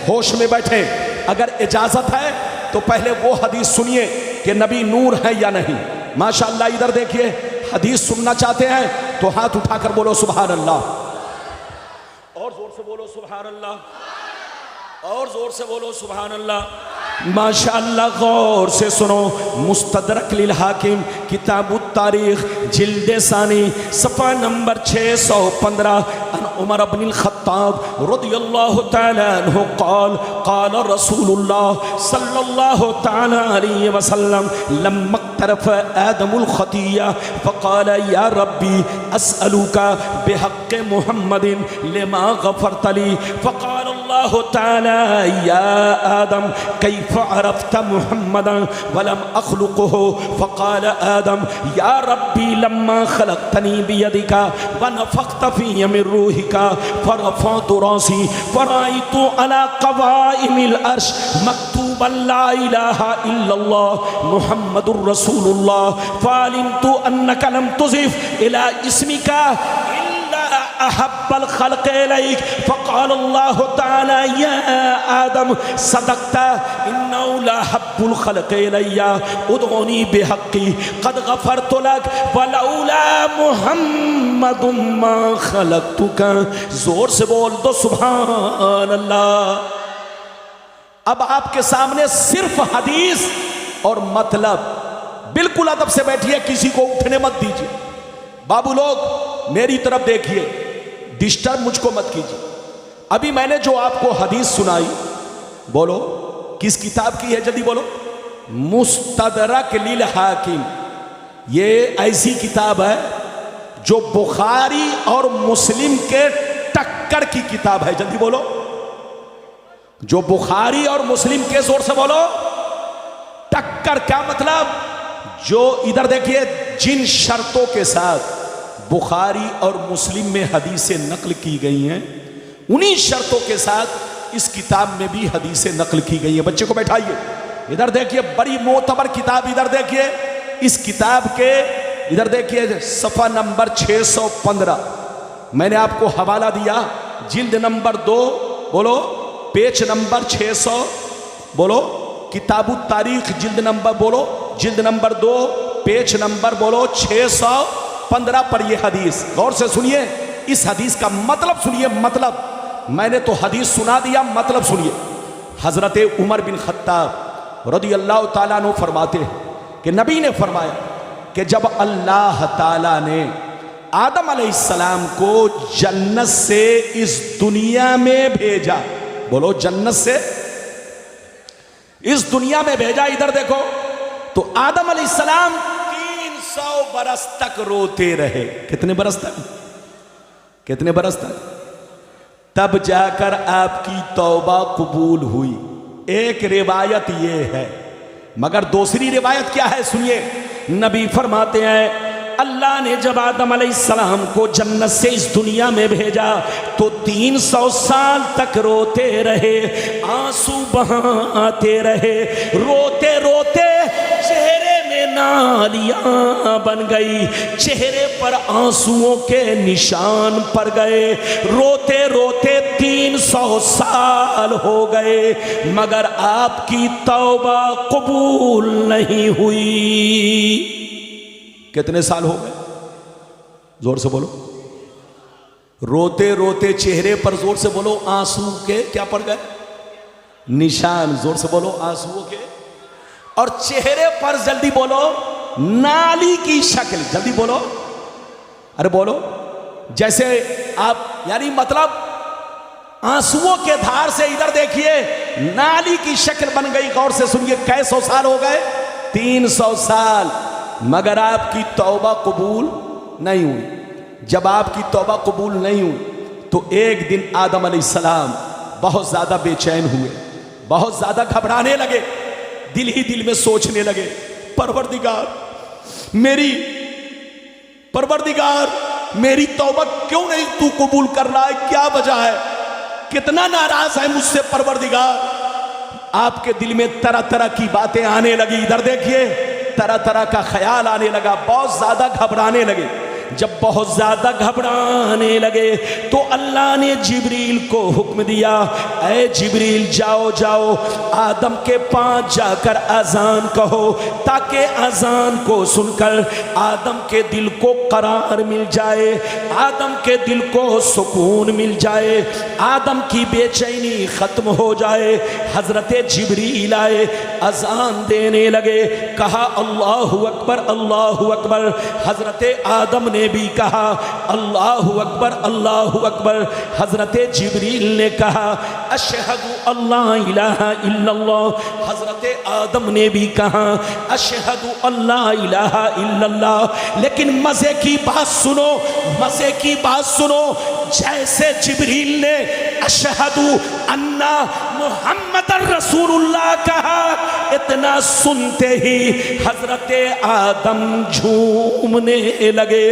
S1: होश में बैठे। अगर इजाजत है तो पहले वो हदीस सुनिए कि नबी नूर है या नहीं। माशाअल्लाह, इधर देखिए, हदीस सुनना चाहते हैं तो हाथ उठाकर बोलो सुभान अल्लाह, और जोर से बोलो सुभान अल्लाह, और जोर से बोलो सुभान अल्लाह। माशाअल्लाह, गौर से सुनो। मुस्तदरक लिल हाकिम किताबुत तारीख जिल्द सानी सफ़ा नंबर 615 अन उमर इब्नुल खत्ताब रज़ियल्लाहु तआला अन्हु क़ाल क़ाल रसूलुल्लाह सल्लल्लाहु तआला अलैहि वसल्लम लम्मा तरफ आदमुल खतिया फ़क़ाल या रब्बी अस्अलुका बिहक़्क़ि मुहम्मदिन लिमा गफ़रत ली फ़क़ाल अल्लाहु तआला या आदम कैफ़ अरफ़्त मुहम्मदन वलम अख़्लुक़हु फ़क़ाल आदम या रब्बी लम्मा ख़लक़तनी बियदिका व नफ़ख़्त फ़ीय मिन रूहिका फ़रफ़अतु रासी फ़रअयतु अला क़वाइमिल अर्श मक्तूबन ला इलाहा इल्लल्लाह मुहम्मदुर रसूलुल्लाह फ़अलिमतु अन्नका लम तुज़िफ़ इला इस्मिका अहब्बल खल्क़ इलैक फ़क़ाल अल्लाहु तआला या आदम सदक़ता इन्नहु लअहब्बुल खल्क़ इलैया उदऊनी बिहक़्क़ी क़द गफ़रतु लक वलौला मुहम्मदुम मा खलक़तुका। जोर से बोल दो सुभान अल्लाह। अब आपके सामने सिर्फ हदीस और मतलब, बिल्कुल अदब से बैठिए, किसी को उठने मत दीजिए। बाबू लोग मेरी तरफ देखिए, डिस्टर्ब मुझको मत कीजिए। अभी मैंने जो आपको हदीस सुनाई, बोलो किस किताब की है? जल्दी बोलो। मुस्तदरक लिल हाकिम, ये ऐसी किताब है जो बुखारी और मुस्लिम के टक्कर की किताब है। जल्दी बोलो, जो बुखारी और मुस्लिम के, जोर से बोलो, टक्कर। क्या मतलब? जो इधर देखिए, जिन शर्तों के साथ बुखारी और मुस्लिम में हदीसें नकल की गई हैं, उन्हीं शर्तों के साथ इस किताब में भी हदीसें नकल की गई हैं। बच्चे को बैठाइए, इधर देखिए, बड़ी मोतबर किताब। इधर देखिए, इस किताब के इधर देखिए सफ़ा नंबर 615 मैंने आपको हवाला दिया, जिल्द नंबर 2, बोलो, पेज नंबर 600, बोलो, किताबुत तारीख जिल्द नंबर, बोलो, जिल्द नंबर 2 पेज नंबर, बोलो, 615 पर यह हदीस। गौर से सुनिए, इस हदीस का मतलब सुनिए। मतलब मैंने तो हदीस सुना दिया, मतलब सुनिए। हजरत उमर बिन खत्ताब रज़ियल्लाहु ताला अन्हु फरमाते हैं कि नबी ने फरमाया कि जब अल्लाह ताला ने आदम अलैहिस्सलाम को जन्नत से इस दुनिया में भेजा, बोलो, जन्नत से इस दुनिया में भेजा, इधर देखो, तो आदम अलैहिस्सलाम 300 बरस तक रोते रहे। कितने बरस तक? कितने बरस तक? तब जाकर आपकी तौबा कबूल हुई। एक रिवायत ये है, मगर दूसरी रिवायत क्या है? सुनिए, नबी फरमाते हैं अल्लाह ने जब आदम अलैहिस्सलाम को जन्नत से इस दुनिया में भेजा तो 300 साल तक रोते रहे, आंसू बहाते रहे, रोते रोते चेहरे में नालियां बन गई, चेहरे पर आंसुओं के निशान पड़ गए। रोते रोते 3 300 साल हो गए मगर आपकी तौबा कबूल नहीं हुई। कितने साल हो गए? जोर से बोलो। रोते रोते चेहरे पर, जोर से बोलो, आंसू के क्या पड़ गए? निशान। जोर से बोलो, आंसुओं के। और चेहरे पर जल्दी बोलो, नाली की शक्ल। जल्दी बोलो, अरे बोलो। जैसे आप, यानी मतलब आंसुओं के धार से इधर देखिए, नाली की शक्ल बन गई। गौर से सुनिए, कैसो साल हो गए? 300 साल, मगर आपकी तौबा कबूल नहीं हुई। जब आपकी तौबा कबूल नहीं हुई तो एक दिन आदम अलैहिस्सलाम बहुत ज्यादा बेचैन हुए, बहुत ज्यादा घबराने लगे, दिल ही दिल में सोचने लगे, परवरदिगार मेरी तौबा क्यों नहीं तू कबूल कर रहा है? क्या वजह है? कितना नाराज है मुझसे परवरदिगार। आपके दिल में तरह तरह की बातें आने लगी। इधर देखिए, तरह तरह का ख्याल आने लगा, बहुत ज्यादा घबराने लगे। जब बहुत ज्यादा घबराने लगे तो अल्लाह ने जिब्रील को हुक्म दिया, ऐ जिब्रील जाओ जाओ आदम के पास जाकर अजान कहो, ताकि अजान को सुनकर आदम के दिल को करार मिल जाए, आदम के दिल को सुकून मिल जाए, आदम की बेचैनी खत्म हो जाए। हजरत जिब्रील आए, अजान देने लगे, कहा अल्लाहु अकबर अल्लाहु अकबर। हजरत आदम ने भी कहा अल्लाहु अकबर अल्लाहु अकबर। हजरत जिब्रील ने कहा अशहदु अल्ला इलाहा इल्लल्लाह। हजरत आदम ने भी कहा अशहदु अल्ला इलाहा इल्लल्लाह। लेकिन मजे की बात सुनो, मजे की बात सुनो, जैसे जिब्रील ने अशहदु अन्ना मुहम्मदर रसूलुल्लाह कहा, इतना सुनते ही हजरत आदम झूमने लगे,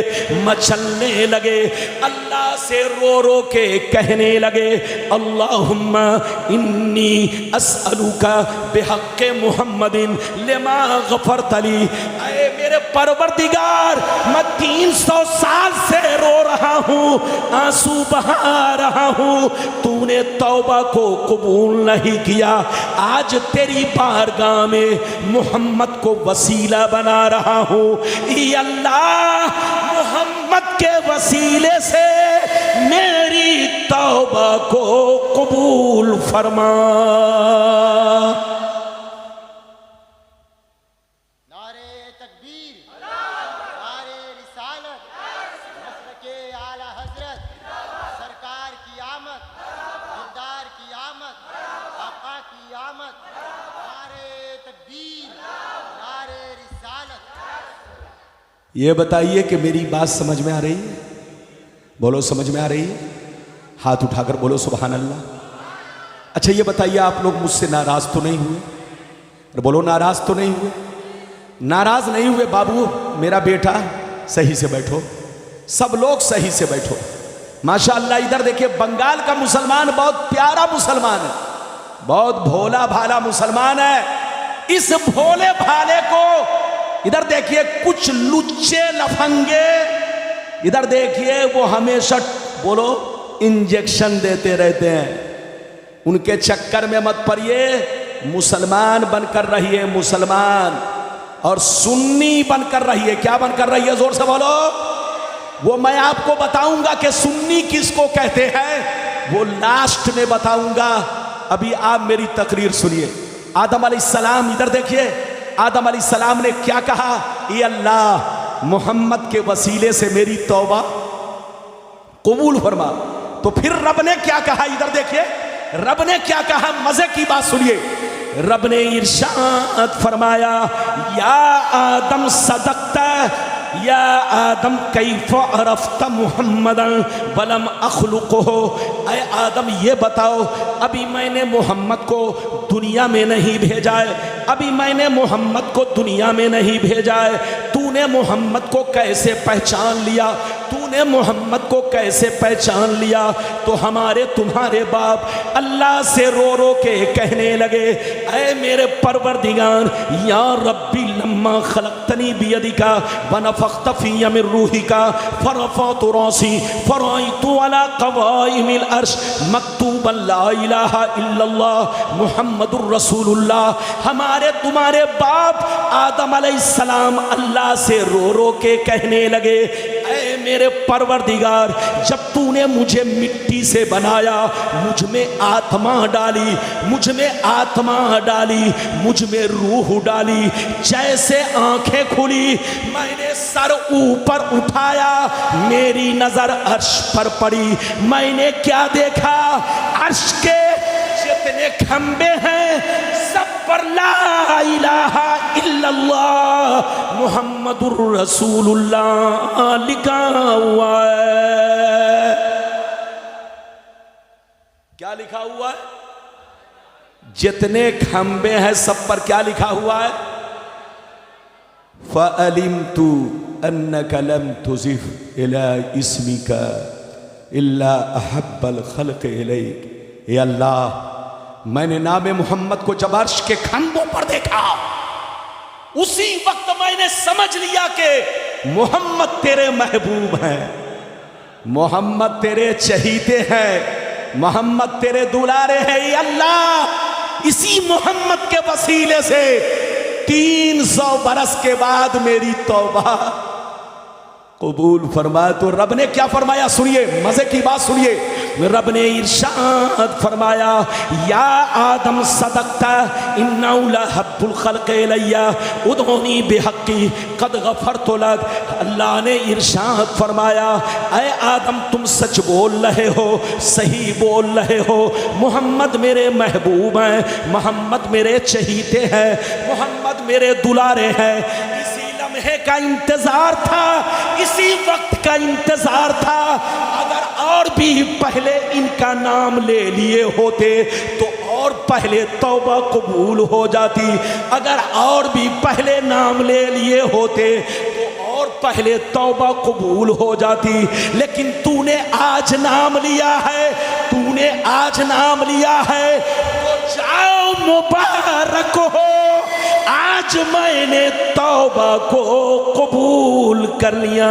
S1: मचलने लगे, अल्लाह से रो रो के कहने लगे अल्लाहुम्मा इन्नी अस्अलुका बिहक्के मुहम्मदिन लिमा गफरतली। ऐ मेरे परवरदिगार, मैं 300 साल से रो रहा हूँ, आंसू बहा रहा हूँ, तूने तौबा को कबूल नहीं किया। आज तेरी बारगाह में मोहम्मद को वसीला बना रहा हूँ। अल्लाह, मोहम्मद के वसीले से मेरी तौबा को कबूल फरमा।
S2: नारे तकबीर, नारे रिसालत, मसलके आला हजरत, सरकार की आमद, दिलदार की आमद, आका की आमद। नारे तकबीर, नारे रिसालत।
S1: ये बताइए कि मेरी बात समझ में आ रही है? बोलो, समझ में आ रही है? हाथ उठाकर बोलो सुभान अल्लाह। अच्छा ये बताइए, आप लोग मुझसे नाराज तो नहीं हुए? अरे बोलो, नाराज तो नहीं हुए? नाराज नहीं हुए बाबू, मेरा बेटा सही से बैठो, सब लोग सही से बैठो। माशाअल्लाह, इधर देखिए, बंगाल का मुसलमान बहुत प्यारा मुसलमान है, बहुत भोला भाला मुसलमान है। इस भोले भाले को इधर देखिए, कुछ लुच्चे लफंगे इधर देखिए, वो हमेशा बोलो इंजेक्शन देते रहते हैं। उनके चक्कर में मत पड़िए, मुसलमान बनकर रहिए, मुसलमान, और सुन्नी बनकर रहिए। क्या बनकर रहिए? जोर से बोलो। वो मैं आपको बताऊंगा कि सुन्नी किसको कहते हैं, वो लास्ट में बताऊंगा। अभी आप मेरी तकरीर सुनिए। आदम अलैहिस्सलाम, इधर देखिए, आदम अलैहिस्सलाम ने क्या कहा? ये अल्लाह, मोहम्मद के वसीले से मेरी तौबा कबूल फरमा। तो फिर रब ने क्या कहा? इधर देखिए, रब ने क्या कहा? मजे की बात सुनिए। रब ने इरशाद फरमाया, या आदम सदकता, या आदम कैफ अरफ्ता मुहम्मदन वलम अखलुकुहु। ऐ आदम, ये बताओ, अभी मैंने मोहम्मद को दुनिया में नहीं भेजा है, अभी मैंने मोहम्मद को दुनिया में नहीं भेजा है, तूने मोहम्मद को कैसे पहचान लिया? तूने मोहम्मद को कैसे पहचान लिया? तो हमारे तुम्हारे बाप अल्लाह से रो रो के कहने लगे, ऐ मेरे परवरदिगार, या रब्बी लम्मा खलक़तनी बियदिका व नफ़ख़्त फ़ीय मिन रूहिका फ़रफ़अतु रासी फ़रअयतु अला क़वाइमिल अर्श मक्तूबन ला इलाहा इल्लल्लाह मुहम्मदुर रसूलुल्लाह। हमारे तुम्हारे बाप आदम अलैहिस्सलाम अल्लाह से रो रो के कहने लगे, ऐ मेरे परवरदिगार, जब तूने मुझे मिट्टी से बनाया, मुझ में आत्मा डाली, मुझ में आत्मा डाली, मुझ में रूह डाली, जैसे आंखें खुली मैंने सर ऊपर उठाया, मेरी नजर अर्श पर पड़ी। मैंने क्या देखा? अर्श के जितने खंबे हैं सब पर ला इलाहा इल्लल्लाह मुहम्मदुर रसूलुल्लाह लिखा हुआ है। क्या लिखा हुआ है? जितने खंबे हैं सब पर क्या लिखा हुआ है? फ़अलिमतु अन्नका लम तुज़िफ़ इला इस्मिका इल्ला अहब्बल खल्क़ इलैक। या अल्लाह, मैंने नाम मोहम्मद को जब अर्श के खंभों पर देखा, उसी वक्त मैंने समझ लिया कि मोहम्मद तेरे महबूब हैं, मोहम्मद तेरे चहीते हैं, मोहम्मद तेरे दुलारे हैं। या अल्लाह, इसी मोहम्मद के वसीले से 300 बरस के बाद मेरी तौबा कबूल फरमा। तो रब ने क्या फरमाया? सुनिए, मजे की बात सुनिए। रब ने इरशाद फरमाया, या आदम सदक़ता इन्नहु लहब्बुल खल्क़ इलैया उदऊनी बिहक़्क़ी क़द गफ़रतु लक। अल्लाह ने इरशाद फरमाया, ऐ आदम, तुम सच बोल रहे हो, सही बोल रहे हो, मोहम्मद मेरे महबूब हैं, मोहम्मद मेरे चहीते हैं, मोहम्मद मेरे दुलारे हैं। इसी लम्हे का इंतजार था, इसी वक्त का इंतजार था। अगर और भी पहले इनका नाम ले लिए होते तो और पहले तौबा कबूल हो जाती। अगर और भी पहले नाम ले लिए होते तो और पहले तौबा कबूल हो जाती। लेकिन तूने आज नाम लिया है, तूने आज नाम लिया है, तो जाओ, मुबारक हो, आज मैंने तौबा को कबूल कर लिया।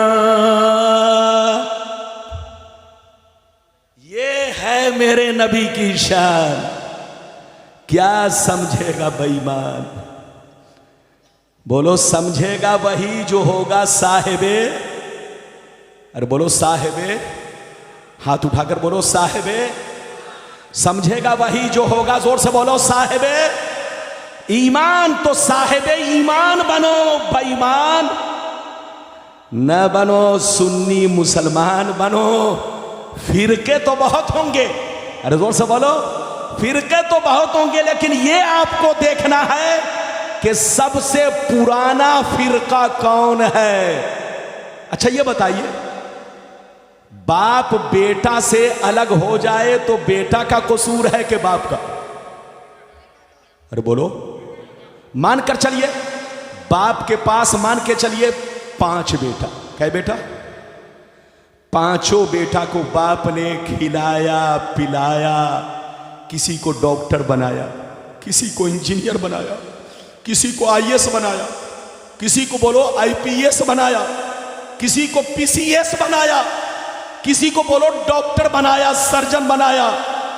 S1: ये है मेरे नबी की शान। क्या समझेगा बेईमान? बोलो, समझेगा वही जो होगा साहिबे, अरे बोलो साहिबे, हाथ उठाकर बोलो साहिबे। समझेगा वही जो होगा, जोर से बोलो साहिबे ईमान। तो साहिबे ईमान बनो, बेईमान न बनो, सुन्नी मुसलमान बनो। फिरके तो बहुत होंगे, अरे जोर से बोलो, फिरके तो बहुत होंगे, लेकिन ये आपको देखना है कि सबसे पुराना फिरका कौन है। अच्छा ये बताइए, बाप बेटा से अलग हो जाए तो बेटा का कसूर है कि बाप का? अरे बोलो, मानकर चलिए बाप के पास मान के चलिए 5 बेटा, क्या बेटा? 5 बेटा को बाप ने खिलाया पिलाया, किसी को डॉक्टर बनाया, किसी को इंजीनियर बनाया, किसी को आईएएस बनाया, किसी को बोलो आईपीएस बनाया, किसी को पीसीएस बनाया, किसी को बोलो डॉक्टर बनाया, सर्जन बनाया।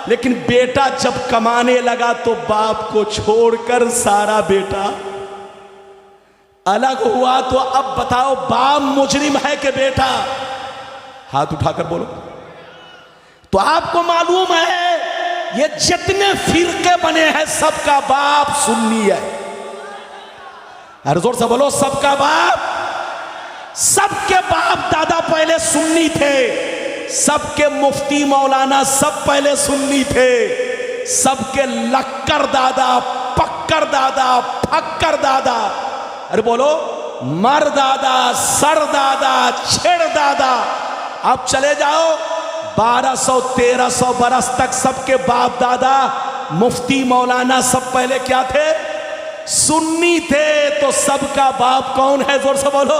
S1: लेकिन बेटा जब कमाने लगा तो बाप को छोड़कर सारा बेटा अलग हुआ। तो अब बताओ, बाप मुजरिम है कि बेटा? हाथ उठाकर बोलो। तो आपको मालूम है ये जितने फिरके बने हैं सबका बाप सुन्नी है। हर जोर से बोलो, सबका बाप, सबके बाप दादा पहले सुन्नी थे, सबके मुफ्ती मौलाना सब पहले सुन्नी थे, सबके लक्कर दादा, पक्कर दादा, फक्कर दादा, अरे बोलो मर दादा, सर दादा, छेड़ दादा। आप चले जाओ 1200-1300 बरस तक सबके बाप दादा मुफ्ती मौलाना सब पहले क्या थे? सुन्नी थे। तो सबका बाप कौन है? जोर से बोलो।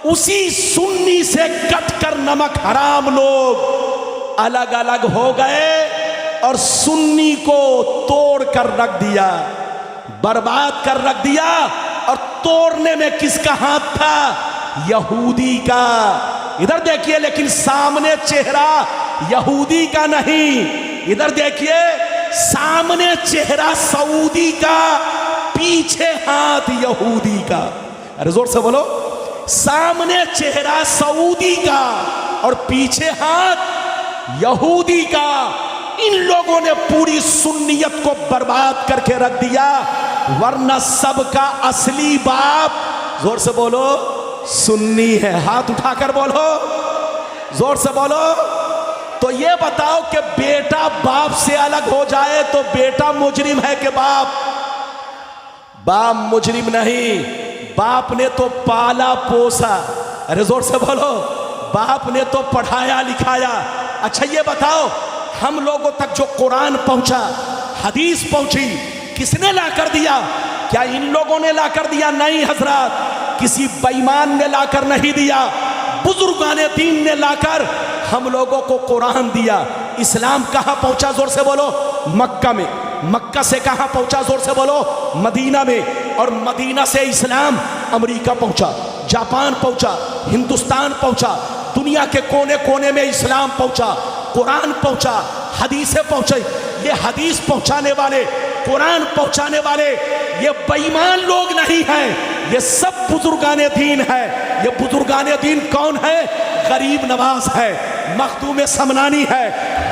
S1: उसी सुन्नी से कटकर नमक हराम लोग अलग अलग हो गए और सुन्नी को तोड़ कर रख दिया, बर्बाद कर रख दिया। और तोड़ने में किसका हाथ था? यहूदी का। इधर देखिए, लेकिन सामने चेहरा यहूदी का नहीं। इधर देखिए, सामने चेहरा सऊदी का, पीछे हाथ यहूदी का। अरे जोर से बोलो, सामने चेहरा सऊदी का और पीछे हाथ यहूदी का। इन लोगों ने पूरी सुन्नियत को बर्बाद करके रख दिया, वरना सबका असली बाप, जोर से बोलो, सुन्नी है। हाथ उठाकर बोलो, जोर से बोलो। तो ये बताओ कि बेटा बाप से अलग हो जाए तो बेटा मुजरिम है कि बाप? बाप मुजरिम नहीं, बाप ने तो पाला पोसा। अरे जोर से बोलो, बाप ने तो पढ़ाया लिखाया। अच्छा ये बताओ, हम लोगों तक जो कुरान पहुंचा, हदीस पहुंची, किसने ला कर दिया? क्या इन लोगों ने ला कर दिया? नहीं हजरत, किसी बेईमान ने लाकर नहीं दिया, बुजुर्गाने दीन ने लाकर हम लोगों को कुरान दिया। इस्लाम कहां पहुंचा? जोर से बोलो, मक्का में। मक्का से कहां पहुंचा? जोर से बोलो, मदीना में। और मदीना से इस्लाम अमेरिका पहुंचा, जापान पहुंचा, हिंदुस्तान पहुंचा, दुनिया के कोने कोने में इस्लाम पहुंचा, कुरान पहुंचा, हदीसें पहुंचे। ये हदीस पहुंचाने वाले, कुरान पहुंचाने वाले ये बेईमान लोग नहीं हैं, ये सब बुजुर्गाने दीन है। ये बुजुर्गाने दीन कौन है? गरीब नवाज है, मखदूम समनानी है,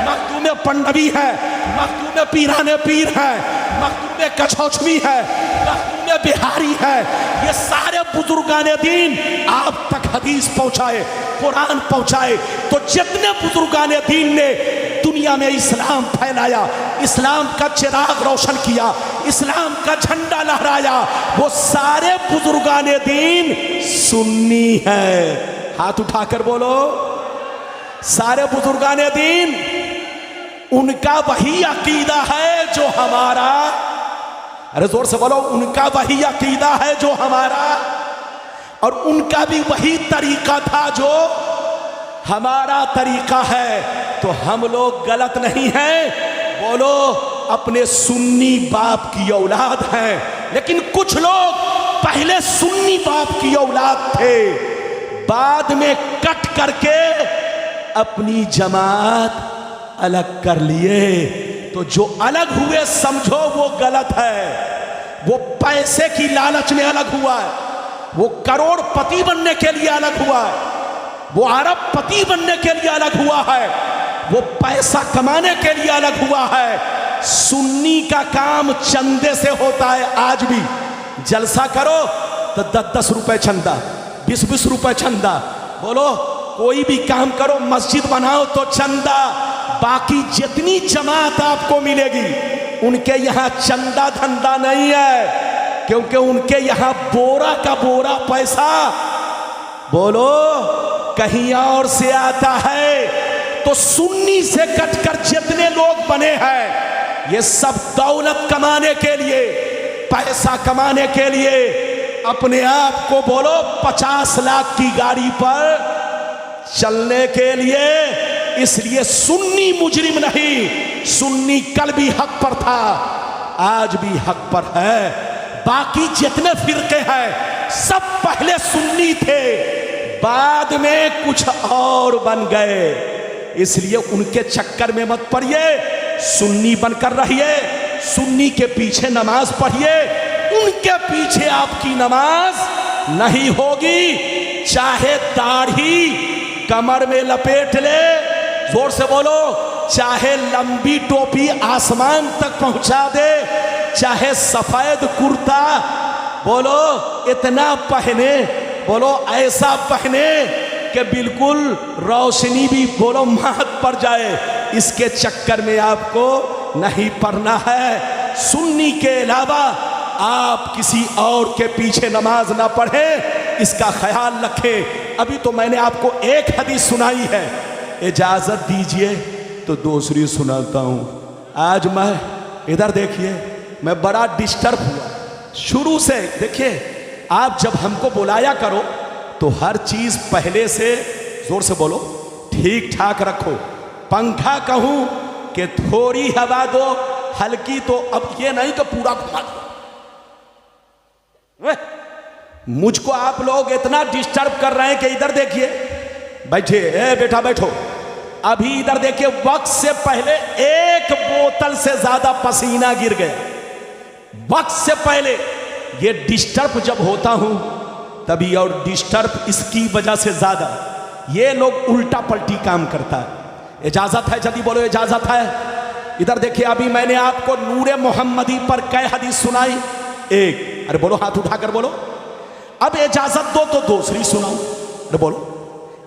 S1: मखदूम पंडवी है, मखदूम पीराने पीर है, मखदूम कछौचवी है, मखदूम बिहारी है। ये सारे बुजुर्गाने दीन आप तक हदीस पहुंचाए, कुरान पहुंचाए। तो जितने बुजुर्गाने दीन ने दुनिया में इस्लाम फैलाया, इस्लाम का चिराग रोशन किया, इस्लाम का झंडा लहराया, वो सारे बुजुर्गाने दीन सुन्नी है। हाथ उठाकर बोलो, सारे बुजुर्गाने दीन, उनका वही अकीदा है जो हमारा। अरे जोर से बोलो, उनका वही अकीदा है जो हमारा, और उनका भी वही तरीका था जो हमारा तरीका है। तो हम लोग गलत नहीं हैं। बोलो, अपने सुन्नी बाप की औलाद हैं। लेकिन कुछ लोग पहले सुन्नी बाप की औलाद थे, बाद में कट करके अपनी जमात अलग कर लिए। तो जो अलग हुए समझो वो गलत है। वो पैसे की लालच में अलग हुआ है, वो करोड़पति बनने के लिए अलग हुआ है, वो अरबपति बनने के लिए अलग हुआ है, वो पैसा कमाने के लिए अलग हुआ है। सुन्नी का काम चंदे से होता है। आज भी जलसा करो तो 10-10 रुपए चंदा, 20-20 रुपए चंदा। बोलो, कोई भी काम करो, मस्जिद बनाओ तो चंदा। बाकी जितनी जमात आपको मिलेगी, उनके यहाँ चंदा धंधा नहीं है, क्योंकि उनके यहाँ बोरा का बोरा पैसा, बोलो, कहीं और से आता है। तो सुन्नी से कटकर जितने लोग बने हैं, ये सब दौलत कमाने के लिए, पैसा कमाने के लिए, अपने आप को बोलो 50 लाख की गाड़ी पर चलने के लिए। इसलिए सुन्नी मुजरिम नहीं, सुन्नी कल भी हक पर था, आज भी हक पर है। बाकी जितने फिरके हैं सब पहले सुन्नी थे, बाद में कुछ और बन गए। इसलिए उनके चक्कर में मत पड़िए, सुन्नी बनकर रहिए, सुन्नी के पीछे नमाज पढ़िए। उनके पीछे आपकी नमाज नहीं होगी। चाहे दाढ़ी कमर में लपेट ले, जोर से बोलो, चाहे लंबी टोपी आसमान तक पहुंचा दे, चाहे सफेद कुर्ता, बोलो, इतना पहने, बोलो ऐसा पहने कि बिल्कुल रोशनी भी, बोलो, माथ पर जाए। इसके चक्कर में आपको नहीं पड़ना है। सुन्नी के अलावा आप किसी और के पीछे नमाज ना पढ़ें, इसका ख्याल रखें। अभी तो मैंने आपको एक हदीस सुनाई है, इजाजत दीजिए तो दूसरी सुनाता हूं। आज मैं, इधर देखिए, मैं बड़ा डिस्टर्ब हुआ शुरू से। देखिए, आप जब हमको बुलाया करो तो हर चीज पहले से, जोर से बोलो, ठीक ठाक रखो। पंखा कहूं कि थोड़ी हवा दो, हल्की, तो अब ये नहीं तो पूरा घुमा दो। मुझको आप लोग इतना डिस्टर्ब कर रहे हैं कि इधर देखिए, बैठिए, ए बेटा बैठो, अभी इधर देखिए, वक्त से पहले 1 बोतल से ज्यादा पसीना गिर गया। वक्त से पहले ये डिस्टर्ब जब होता हूं तभी, और डिस्टर्ब इसकी वजह से ज्यादा ये लोग उल्टा पलटी काम करता है। इजाजत है? जल्दी बोलो, इजाजत है? इधर देखिए, अभी मैंने आपको नूरे मोहम्मदी पर कै हदीस सुनाई? एक। अरे बोलो, हाथ उठाकर बोलो। अब इजाजत दो तो दूसरी सुनाऊं। अरे बोलो,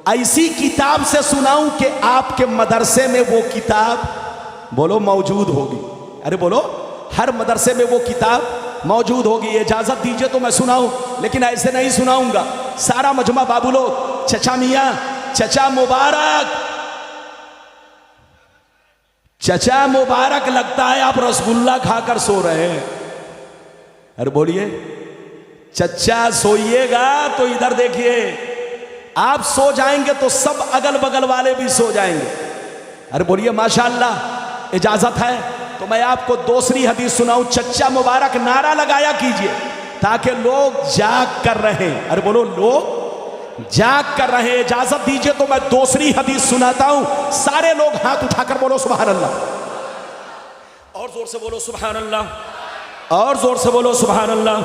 S1: ऐसी किताब से सुनाऊं कि आपके मदरसे में वो किताब, बोलो, मौजूद होगी। अरे बोलो, हर मदरसे में वो किताब मौजूद होगी। इजाजत दीजिए तो मैं सुनाऊं, लेकिन ऐसे नहीं सुनाऊंगा। सारा मजमा बाबू लोग, चचा मियां, चचा मुबारक, चचा मुबारक, लगता है आप रसगुल्ला खाकर सो रहे हैं। अरे बोलिए, चचा सोइएगा तो इधर देखिए, आप सो जाएंगे तो सब अगल बगल वाले भी सो जाएंगे। अरे बोलिए माशाअल्लाह। इजाजत है तो मैं आपको दूसरी हदीस सुनाऊं। चचा मुबारक नारा लगाया कीजिए ताकि लोग जाग कर रहे। अरे बोलो, लोग जाग कर रहे। इजाजत दीजिए तो मैं दूसरी हदीस सुनाता हूं। सारे लोग हाथ उठाकर बोलो सुभान अल्लाह, और जोर से बोलो सुभान अल्लाह, और जोर से बोलो सुभान अल्लाह।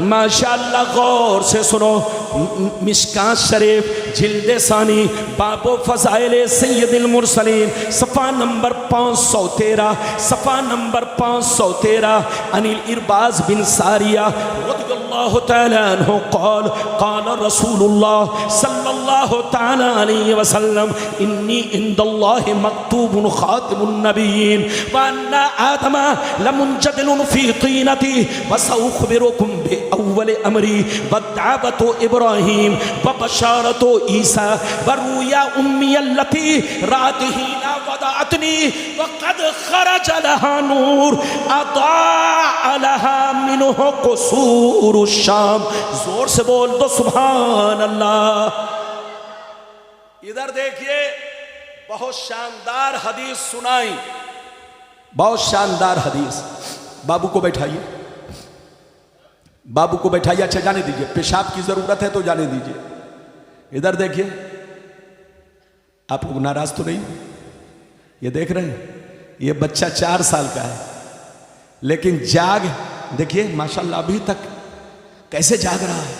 S1: माशाअल्लाह, गौर से सुनो। मिशकात शरीफ जिल्द सानी बाबो फज़ाइल सय्यदुल मुरसलीन, सफ़ा नंबर 513, सफ़ा नंबर 513, अनिल इरबाज बिन सारिया रज़ियल्लाहु तआला अन्हु क़ाल क़ाल रसूलुल्लाह सल्लल्लाहु तआला अलैहि वसल्लम इन्नी इंदल्लाहि मक्तूबुन ख़ातिमुन नबिय्यीन व अन्ना आदम लमुंजदिलुन फ़ी तीनती व सउख़बिरुकुम बि अव्वल अमरी व दावतु इब्राहीम व बशारतु ईसा व रुया उम्मी अल्लती रातिहीना वदाअतनी व क़द ख़रज लहा नूर अदाअ लहा मिन्हु क़ुसूरु शाम। जोर से बोल दो सुभान अल्लाह। इधर देखिए, बहुत शानदार हदीस सुनाई, बहुत शानदार हदीस। बाबू को बैठाइए, बाबू को बैठाइए। अच्छा जाने दीजिए, पेशाब की जरूरत है तो जाने दीजिए। इधर देखिए, आप लोग नाराज तो नहीं? ये देख रहे हैं, ये बच्चा 4 साल का है, लेकिन जाग देखिए माशाल्लाह, अभी तक कैसे जाग रहा है।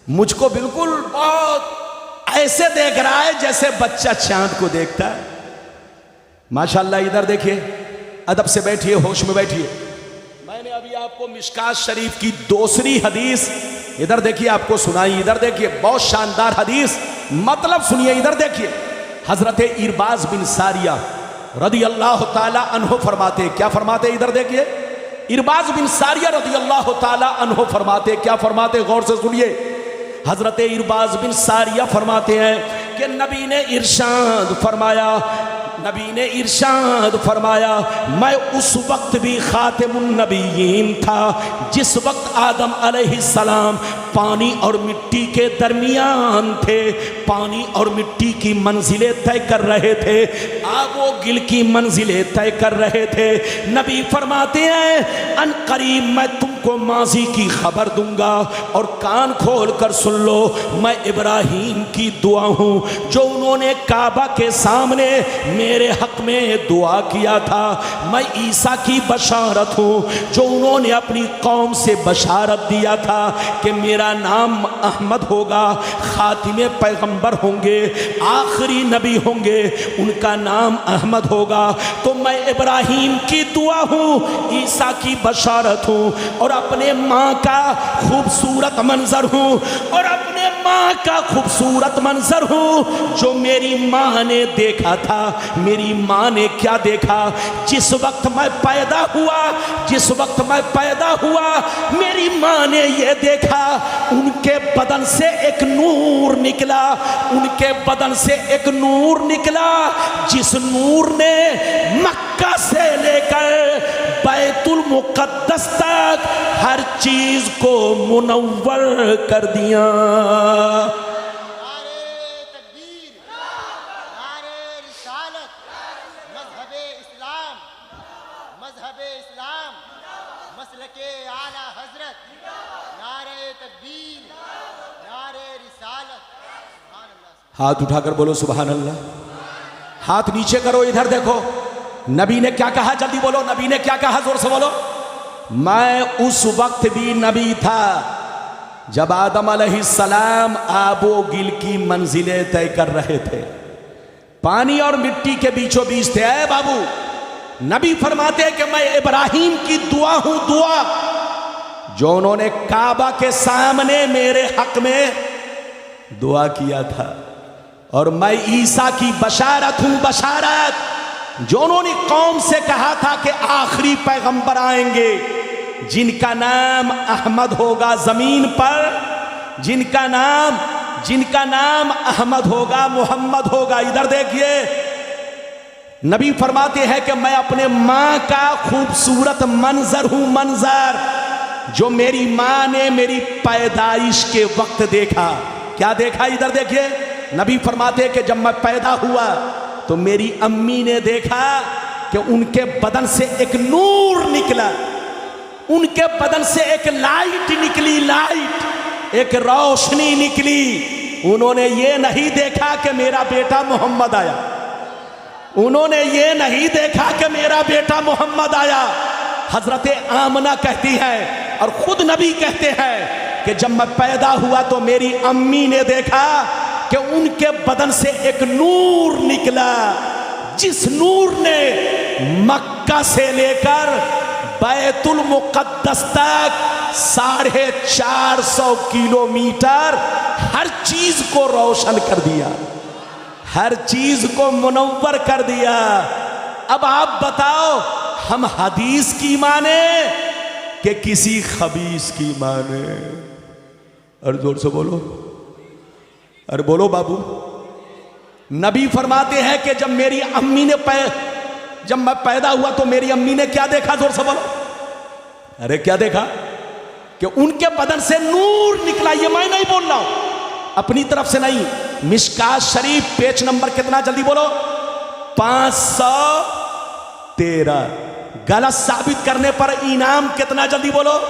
S1: मुझको बिल्कुल बहुत ऐसे देख रहा है जैसे बच्चा चांद को देखता है। माशाल्लाह। इधर देखिए, अदब से बैठिए, होश में बैठिए। मैंने अभी आपको मिशकात शरीफ की दूसरी हदीस इधर देखिए आपको सुनाई। इधर देखिए, बहुत शानदार हदीस, मतलब सुनिए। इधर देखिए, हजरत इरबाज बिन सारिया रदियल्लाहु ताला अन्हु फरमाते, क्या फरमाते? इधर देखिए, इरबाज बिन सारिया रदियल्लाहु ताला अन्हु फरमाते, क्या फरमाते? गौर से सुनिए। हजरत इरबाज बिन सारिया फरमाते हैं कि नबी ने इरशाद फरमाया, नबी ने इरशाद फरमाया, मैं उस वक्त भी खातिमुन नबिय्यीन था जिस वक्त आदम अलैहिस्सलाम पानी और मिट्टी के दरमियान थे, पानी और मिट्टी की मंजिलें तय कर रहे थे, आग वो गिल की मंजिलें तय कर रहे थे। नबी फरमाते हैं, अन करीब मैं तुमको माजी की खबर दूंगा और कान खोल कर सुन लो, मैं इब्राहीम की दुआ हूँ जो उन्होंने काबा के सामने मेरे हक में दुआ किया था। मैं ईसा की बशारत हूँ जो उन्होंने अपनी कौम से बशारत दिया था कि मेरा नाम अहमद होगा, खातिमे पैगंबर होंगे, आखिरी नबी होंगे, उनका नाम अहमद होगा। तो मैं इब्राहीम की दुआ हूँ, ईसा की बशारत हूँ और अपने माँ का खूबसूरत मंजर हूँ, और अपने माँ का खूबसूरत मंजर हूँ जो मेरी माँ ने देखा था। मेरी माँ ने क्या देखा? जिस वक्त मैं पैदा हुआ, जिस वक्त मैं पैदा हुआ, मेरी माँ ने यह देखा, उनके बदन से एक नूर निकला, उनके बदन से एक नूर निकला, जिस नूर ने मक्का से लेकर बैतुल मुक़द्दस तक हर चीज को मुनव्वर कर दिया।
S2: मजहब इस्लाम, मसलके आला हजरत, नारे तकबीर, नारे रिसालत। सुभान अल्लाह।
S1: हाथ उठाकर बोलो सुभान अल्लाह। हाथ नीचे करो, इधर देखो। नबी ने क्या कहा, जल्दी बोलो, नबी ने क्या कहा, जोर से बोलो। मैं उस वक्त भी नबी था जब आदम अलैहिस्सलाम आबो गिल की मंजिलें तय कर रहे थे, पानी और मिट्टी के बीचों बीच थे। ऐ बाबू, नबी फरमाते हैं कि मैं इब्राहिम की दुआ हूं, दुआ जो उन्होंने काबा के सामने मेरे हक में दुआ किया था। और मैं ईसा की बशारत हूं, बशारत जो उन्होंने कौम से कहा था कि आखिरी पैगंबर आएंगे जिनका नाम अहमद होगा जमीन पर, जिनका नाम अहमद होगा, मोहम्मद होगा। इधर देखिए, नबी फरमाते हैं कि मैं अपने मां का खूबसूरत मंजर हूं, मंजर जो मेरी मां ने मेरी पैदाइश के वक्त देखा। क्या देखा, इधर देखिए। नबी फरमाते हैं कि जब मैं पैदा हुआ तो मेरी अम्मी ने देखा कि उनके बदन से एक नूर निकला, उनके बदन से एक लाइट निकली, लाइट, एक रोशनी निकली। उन्होंने ये नहीं देखा कि मेरा बेटा मोहम्मद आया, उन्होंने ये नहीं देखा कि मेरा बेटा मोहम्मद आया। हजरत आमना कहती है और खुद नबी कहते हैं कि जब मैं पैदा हुआ तो मेरी अम्मी ने देखा कि उनके बदन से एक नूर निकला, जिस नूर ने मक्का से लेकर बैतुल मुक़द्दस तक 450 किलोमीटर हर चीज को रोशन कर दिया, हर चीज को मुनव्वर कर दिया। अब आप बताओ, हम हदीस की माने कि किसी खबीस की माने? और जोर से बोलो, अरे बोलो बाबू। नबी फरमाते हैं कि जब मेरी अम्मी ने जब मैं पैदा हुआ तो मेरी अम्मी ने क्या देखा, जोर से बोलो। अरे क्या देखा? कि उनके बदन से नूर निकला। ये मैं नहीं बोल रहा हूं, अपनी तरफ से नहीं। मिशकात शरीफ पेज नंबर कितना, जल्दी बोलो, 513। गलत साबित करने पर इनाम कितना, जल्दी बोलो।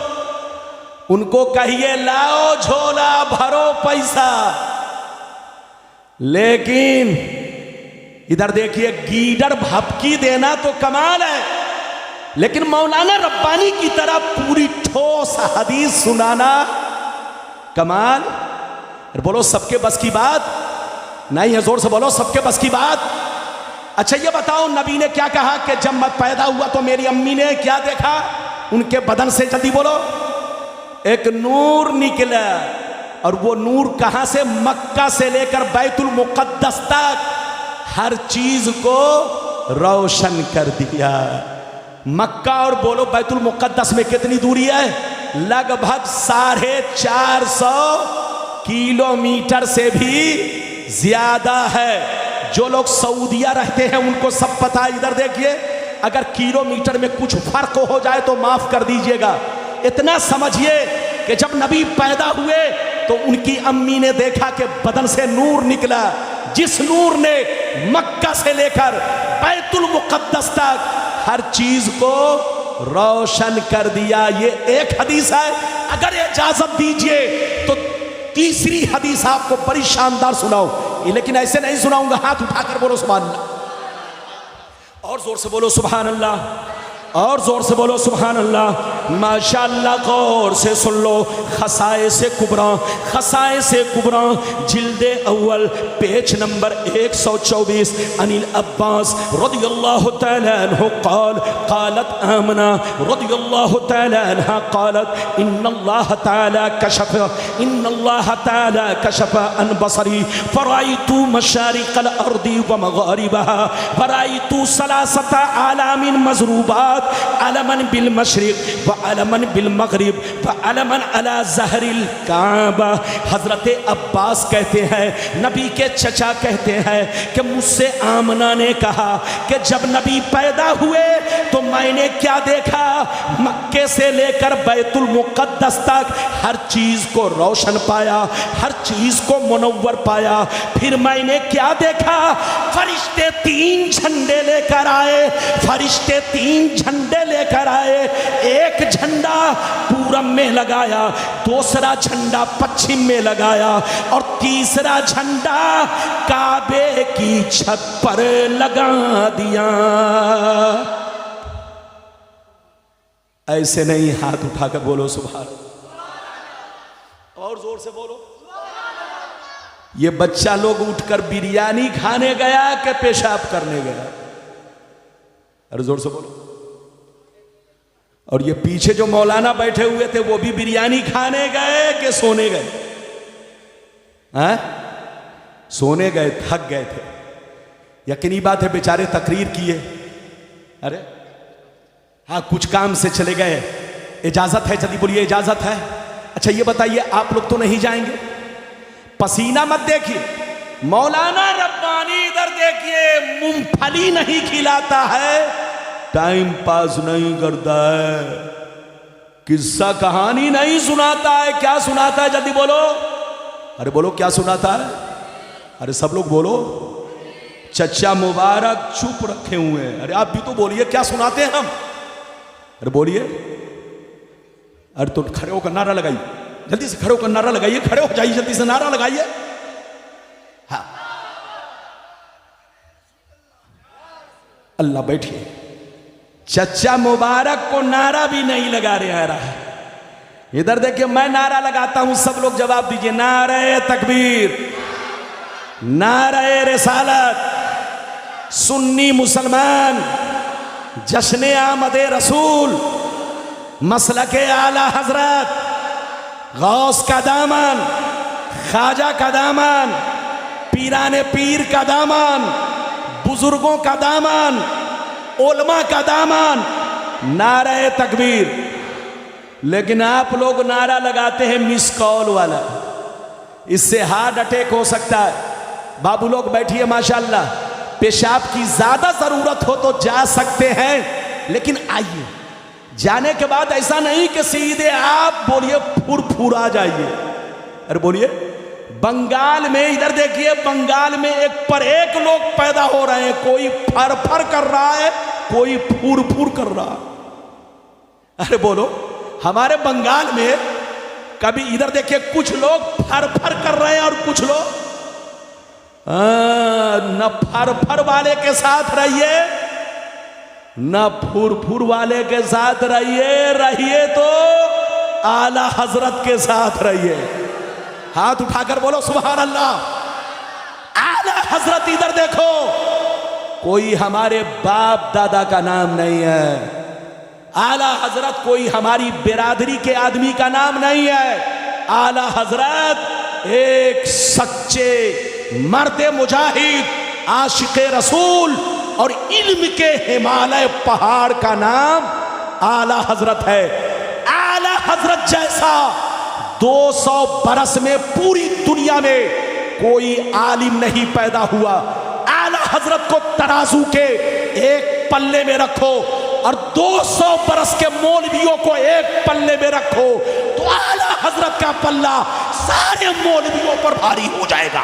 S1: उनको कहिए लाओ झोला भरो पैसा। लेकिन इधर देखिए, गीदड़ भपकी देना तो कमाल है, लेकिन मौलाना रब्बानी की तरह पूरी ठोस हदीस सुनाना कमाल। बोलो सबके बस की बात नहीं है, जोर से बोलो, सबके बस की बात। अच्छा ये बताओ, नबी ने क्या कहा कि जब मैं पैदा हुआ तो मेरी अम्मी ने क्या देखा उनके बदन से, जल्दी बोलो। एक नूर निकला, और वो नूर कहां से? मक्का से लेकर बैतुल मुक़द्दस तक हर चीज को रोशन कर दिया। मक्का और बोलो बैतुल मुक़द्दस में कितनी दूरी है? लगभग 450 किलोमीटर से भी ज्यादा है। जो लोग सऊदिया रहते हैं उनको सब पता है। इधर देखिए, अगर किलोमीटर में कुछ फर्क हो जाए तो माफ कर दीजिएगा। इतना समझिए कि जब नबी पैदा हुए तो उनकी अम्मी ने देखा कि बदन से नूर निकला, जिस नूर ने मक्का से लेकर बैतुल मुक़द्दस तक हर चीज को रोशन कर दिया। ये एक हदीस है। अगर इजाजत दीजिए तो तीसरी हदीस आपको बड़ी शानदार सुनाऊं, लेकिन ऐसे नहीं सुनाऊंगा। हाथ उठाकर बोलो सुभान अल्लाह, और जोर से बोलो सुभान अल्लाह, और जोर से बोलो सुभान अल्लाह। माशाअल्लाह, गौर से सुन लो। खसाए से कुबरा जिल्दे अव्वल पेज नंबर 124। अनिल अब्बास रदियल्लाहु तआला अन्हु क़ाल क़ालत आमना रदियल्लाहु तआला अन्हा क़ालत इन्नल्लाह तआला कशफ़ अन बसरी फ़राइतु मशारिक़ल अर्दि व मग़ारिबहा फ़राइतु सलासता आलामिन मज़रूबात अलमन बिल मशरिक़ व अलमन बिल मग़रिब व अलमन अला ज़हरिल काबा। हज़रत अब्बास कहते हैं, नबी के चचा कहते हैं कि मुझसे आमना ने कहा कि जब नबी पैदा हुए तो मैंने क्या देखा? मक्के से लेकर बैतुल मुक़द्दस तक हर चीज़ को रोशन पाया, हर चीज़ को मुनव्वर पाया। फिर मैंने क्या देखा? फरिश्ते 3 झंडे लेकर आए, फरिश्ते 3 झंडे लेकर आए। एक झंडा पूरब में लगाया, दूसरा झंडा पश्चिम में लगाया और तीसरा झंडा काबे की छत पर लगा दिया। ऐसे नहीं, हाथ उठाकर बोलो सुभान, और जोर से बोलो। ये बच्चा लोग उठकर बिरयानी खाने गया कि पेशाब करने गया? अरे जोर से बोलो। और ये पीछे जो मौलाना बैठे हुए थे वो भी बिरयानी खाने गए कि सोने गए? हैं? सोने गए, थक गए थे। यकीनी बात है, बेचारे तकरीर किए, अरे हाँ कुछ काम से चले गए। इजाजत है? जल्दी बोलिए, इजाजत है? अच्छा ये बताइए, आप लोग तो नहीं जाएंगे? पसीना मत देखिए, मौलाना रब्बानी इधर देखिए, मूंगफली नहीं खिलाता है, टाइम पास नहीं करता है, किस्सा कहानी नहीं सुनाता है। क्या सुनाता है? जल्दी बोलो, अरे बोलो क्या सुनाता है? अरे सब लोग बोलो। चचा मुबारक चुप रखे हुए हैं, अरे आप भी तो बोलिए, क्या सुनाते हैं हम? अरे बोलिए। अरे तो खड़े होकर नारा लगाइए, जल्दी से खड़े होकर नारा लगाइए, खड़े हो जाइए, जल्दी से नारा लगाइए। हाँ अल्लाह, बैठिए। चचा मुबारक को नारा भी नहीं लगा रहा है। इधर देखिए, मैं नारा लगाता हूं, सब लोग जवाब दीजिए। नारे तकबीर, नारे रिसालत, सुन्नी मुसलमान, जश्न आमदे रसूल, मसलके आला हजरत, गौस का दामन, ख्वाजा का दामन, पीराने पीर का दामन, बुजुर्गों का दामन, उलमा का दामन, नारे तकबीर। लेकिन आप लोग नारा लगाते हैं मिस कॉल वाला, इससे हार्ट अटैक हो सकता है। बाबू लोग बैठिए, माशाल्लाह, पेशाब की ज्यादा जरूरत हो तो जा सकते हैं, लेकिन आइए, जाने के बाद ऐसा नहीं कि सीधे आप बोलिए फुर आ जाइए। अरे बोलिए। बंगाल में, इधर देखिए, बंगाल में एक पर एक लोग पैदा हो रहे हैं, कोई फर फर कर रहा है, कोई फुर कर रहा है। अरे बोलो, हमारे बंगाल में कभी, इधर देखिए, कुछ लोग फर फर कर रहे हैं और कुछ लोग न फर वाले के साथ रहिए, न फुर वाले के साथ रहिए तो आला हजरत के साथ रहिए। हाथ उठाकर बोलो सुभान अल्लाह। आला हजरत, इधर देखो, कोई हमारे बाप दादा का नाम नहीं है। आला हजरत कोई हमारी बिरादरी के आदमी का नाम नहीं है। आला हजरत एक सच्चे मर्दे मुजाहिद, आशिके रसूल और इल्म के हिमालय पहाड़ का नाम आला हजरत है। आला हजरत जैसा 200 बरस में पूरी दुनिया में कोई आलिम नहीं पैदा हुआ। आला हजरत को तराजू के एक पल्ले में रखो और 200 बरस के मौलवियों को एक पल्ले में रखो तो आला हजरत का पल्ला सारे मौलवियों पर भारी हो जाएगा।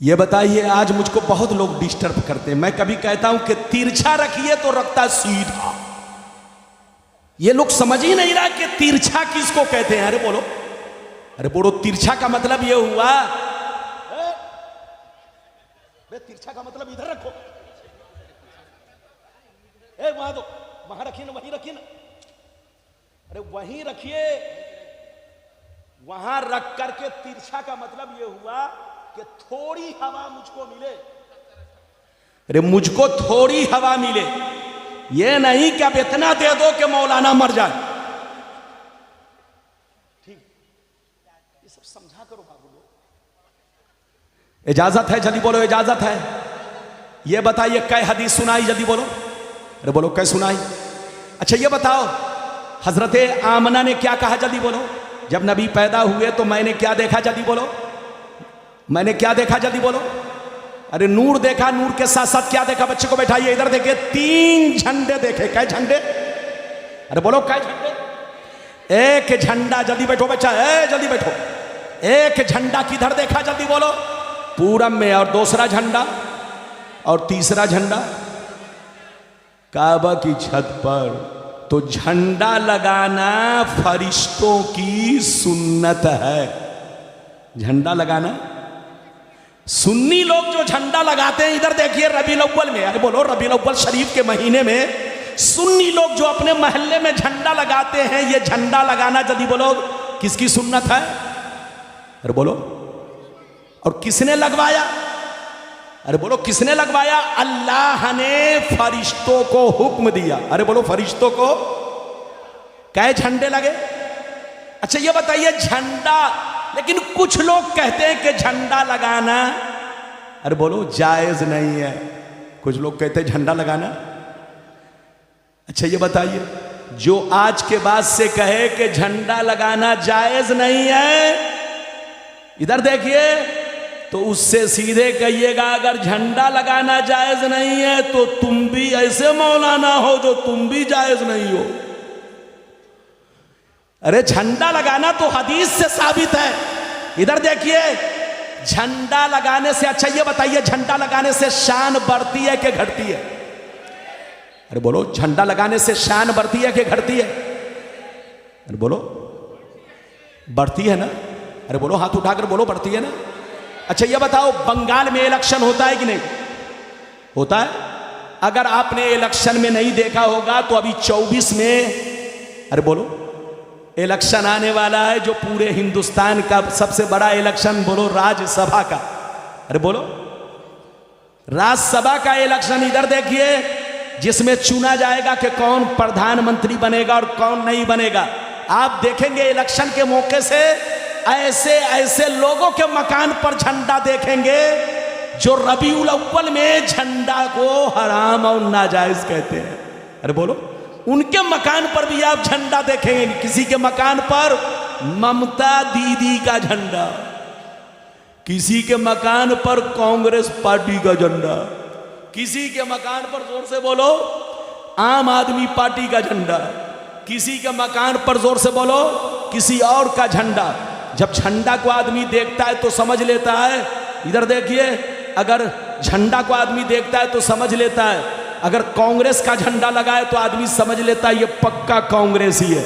S1: ये बताइए, आज मुझको बहुत लोग डिस्टर्ब करते हैं। मैं कभी कहता हूं कि तिरछा रखिए तो रखता सीधा। ये लोग समझ ही नहीं रहा कि तिरछा किसको कहते हैं। अरे बोलो, अरे बोलो, तिरछा का मतलब ये हुआ, तिरछा का मतलब इधर रखो, वहां दो, वहां रखिए ना, वहीं रखिए ना, अरे वहीं रखिए। वहां रख करके तिरछा का मतलब ये हुआ कि थोड़ी हवा मुझको मिले। अरे मुझको थोड़ी हवा मिले, ये नहीं कि अब इतना दे दो कि मौलाना मर जाए। ठीक, ये सब समझा करो बाबू लोग। इजाजत है? जल्दी बोलो, इजाजत है? ये बताइए, कै हदीस सुनाई? जल्दी बोलो। अरे बोलो, कै सुनाई? अच्छा ये बताओ, हजरत आमना ने क्या कहा, जल्दी बोलो। जब नबी पैदा हुए तो मैंने क्या देखा, जल्दी बोलो। मैंने क्या देखा, जल्दी बोलो। अरे नूर देखा, नूर के साथ साथ क्या देखा? बच्चे को बैठाइए, इधर देखिए, 3 झंडे देखे। कै झंडे? अरे बोलो, कै झंडे? एक झंडा, जल्दी बैठो बच्चा, जल्दी बैठो। एक झंडा किधर देखा, जल्दी बोलो? पूरब में। और दूसरा झंडा और तीसरा झंडा काबा की छत पर। तो झंडा लगाना फरिश्तों की सुन्नत है। झंडा लगाना, सुन्नी लोग जो झंडा लगाते हैं, इधर देखिए रबीउल अव्वल में, अरे बोलो रबीउल अव्वल शरीफ के महीने में सुन्नी लोग जो अपने मोहल्ले में झंडा लगाते हैं, ये झंडा लगाना जल्दी बोलो किसकी सुन्नत है? अरे बोलो। और किसने लगवाया? अरे बोलो किसने लगवाया? अल्लाह ने फरिश्तों को हुक्म दिया। अरे बोलो फरिश्तों को। कै झंडे लगे? अच्छा ये बताइए, झंडा, लेकिन कुछ लोग कहते हैं कि झंडा लगाना, अरे बोलो, जायज नहीं है। कुछ लोग कहते हैं झंडा लगाना। अच्छा ये बताइए, जो आज के बाद से कहे कि झंडा लगाना जायज नहीं है, इधर देखिए, तो उससे सीधे कहिएगा अगर झंडा लगाना जायज नहीं है तो तुम भी ऐसे मौलाना हो जो तुम भी जायज नहीं हो। अरे झंडा लगाना तो हदीस से साबित है। इधर देखिए, झंडा लगाने से, अच्छा ये बताइए, झंडा लगाने से शान बढ़ती है कि घटती है? अरे बोलो, झंडा लगाने से शान बढ़ती है कि घटती है? अरे बोलो, बढ़ती है ना? अरे बोलो, हाथ उठाकर बोलो, बढ़ती है ना? अच्छा ये बताओ, बंगाल में इलेक्शन होता है कि नहीं होता है? अगर आपने इलेक्शन में नहीं देखा होगा तो अभी 24 में, अरे बोलो, इलेक्शन आने वाला है, जो पूरे हिंदुस्तान का सबसे बड़ा इलेक्शन, बोलो, राज्यसभा का। अरे बोलो, राज्यसभा का इलेक्शन। इधर देखिए, जिसमें चुना जाएगा कि कौन प्रधानमंत्री बनेगा और कौन नहीं बनेगा। आप देखेंगे इलेक्शन के मौके से ऐसे ऐसे लोगों के मकान पर झंडा देखेंगे जो रबीउल अव्वल में झंडा को हराम और नाजायज कहते हैं। अरे बोलो, उनके मकान पर भी आप झंडा देखेंगे। किसी के मकान पर ममता दीदी का झंडा, किसी के मकान पर कांग्रेस पार्टी का झंडा, किसी के मकान पर, जोर से बोलो, आम आदमी पार्टी का झंडा, किसी के मकान पर, जोर से बोलो, किसी और का झंडा। जब झंडा को आदमी देखता है तो समझ लेता है, इधर देखिए, अगर झंडा को आदमी देखता है तो समझ लेता है, अगर कांग्रेस का झंडा लगा है तो आदमी समझ लेता है ये पक्का कांग्रेस ही है।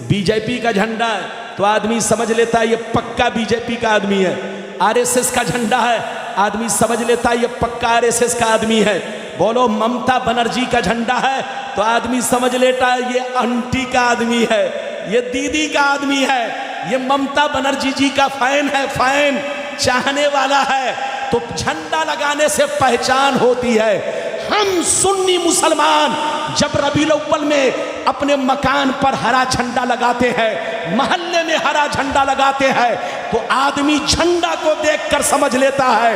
S1: बीजेपी का झंडा है तो आदमी समझ लेता है ये पक्का बीजेपी का आदमी है। आरएसएस का झंडा है, आदमी समझ लेता है ये पक्का आरएसएस का आदमी है। बोलो, ममता बनर्जी का झंडा है तो आदमी समझ लेता है ये आंटी का आदमी है, ये दीदी का आदमी है, ये ममता बनर्जी जी का फैन है, फैन चाहने वाला है। तो झंडा लगाने से पहचान होती है। हम सुन्नी मुसलमान जब रबीउल अव्वल में अपने मकान पर हरा झंडा लगाते हैं, मोहल्ले में हरा झंडा लगाते हैं, तो आदमी झंडा को देखकर समझ लेता है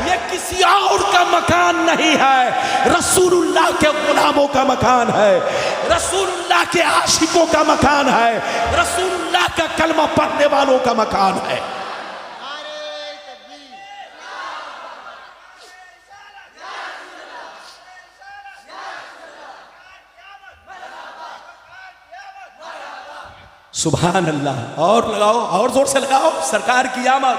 S1: ये किसी और का मकान नहीं है, रसूलुल्लाह के गुलामों का मकान है, रसूलुल्लाह के आशिकों का मकान है, रसूलुल्लाह का कलमा पढ़ने वालों का मकान है। सुभान अल्लाह। और लगाओ, और जोर से लगाओ, सरकार की आमद।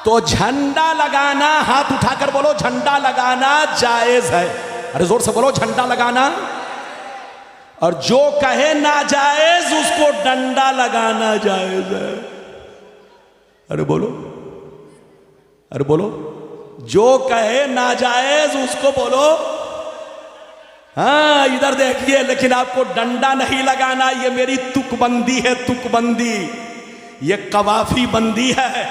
S1: तो झंडा लगाना, हाथ उठाकर बोलो, झंडा लगाना जायज है। अरे जोर से बोलो, झंडा लगाना। और जो कहे ना जायज उसको डंडा लगाना जायज है। अरे बोलो, अरे बोलो, जो कहे ना जायज उसको बोलो। हाँ इधर देखिए, लेकिन आपको डंडा नहीं लगाना, ये मेरी तुकबंदी है, तुकबंदी, ये कवाफी बंदी है।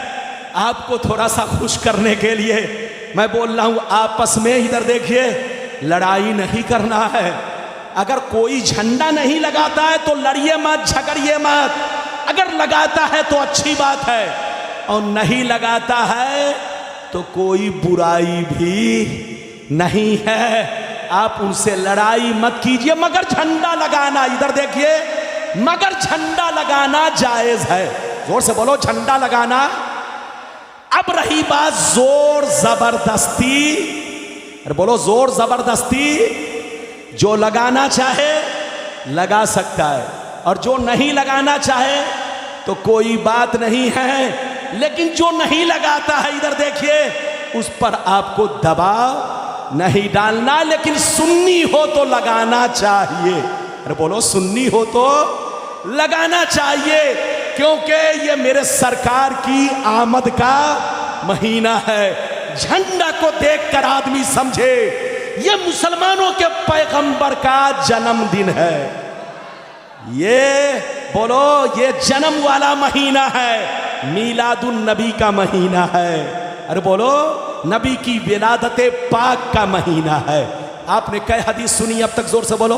S1: आपको थोड़ा सा खुश करने के लिए मैं बोल रहा हूं, आपस में इधर देखिए, लड़ाई नहीं करना है। अगर कोई झंडा नहीं लगाता है तो लड़िए मत, झगड़िए मत। अगर लगाता है तो अच्छी बात है, और नहीं लगाता है तो कोई बुराई भी नहीं है। आप उनसे लड़ाई मत कीजिए, मगर झंडा लगाना, इधर देखिए, मगर झंडा लगाना जायज है। जोर से बोलो, झंडा लगाना। अब रही बात जोर जबरदस्ती, अरे बोलो जोर जबरदस्ती, जो लगाना चाहे लगा सकता है, और जो नहीं लगाना चाहे तो कोई बात नहीं है। लेकिन जो नहीं लगाता है, इधर देखिए, उस पर आपको दबाव नहीं डालना, लेकिन सुन्नी हो तो लगाना चाहिए। अरे बोलो, सुन्नी हो तो लगाना चाहिए, क्योंकि ये मेरे सरकार की आमद का महीना है। झंडा को देखकर आदमी समझे ये मुसलमानों के पैगंबर का जन्मदिन है। ये बोलो, ये जन्म वाला महीना है, मीलादुन नबी का महीना है। अरे बोलो, नबी की विलादते पाक का महीना है। आपने कई हदीस सुनी अब तक? जोर से बोलो,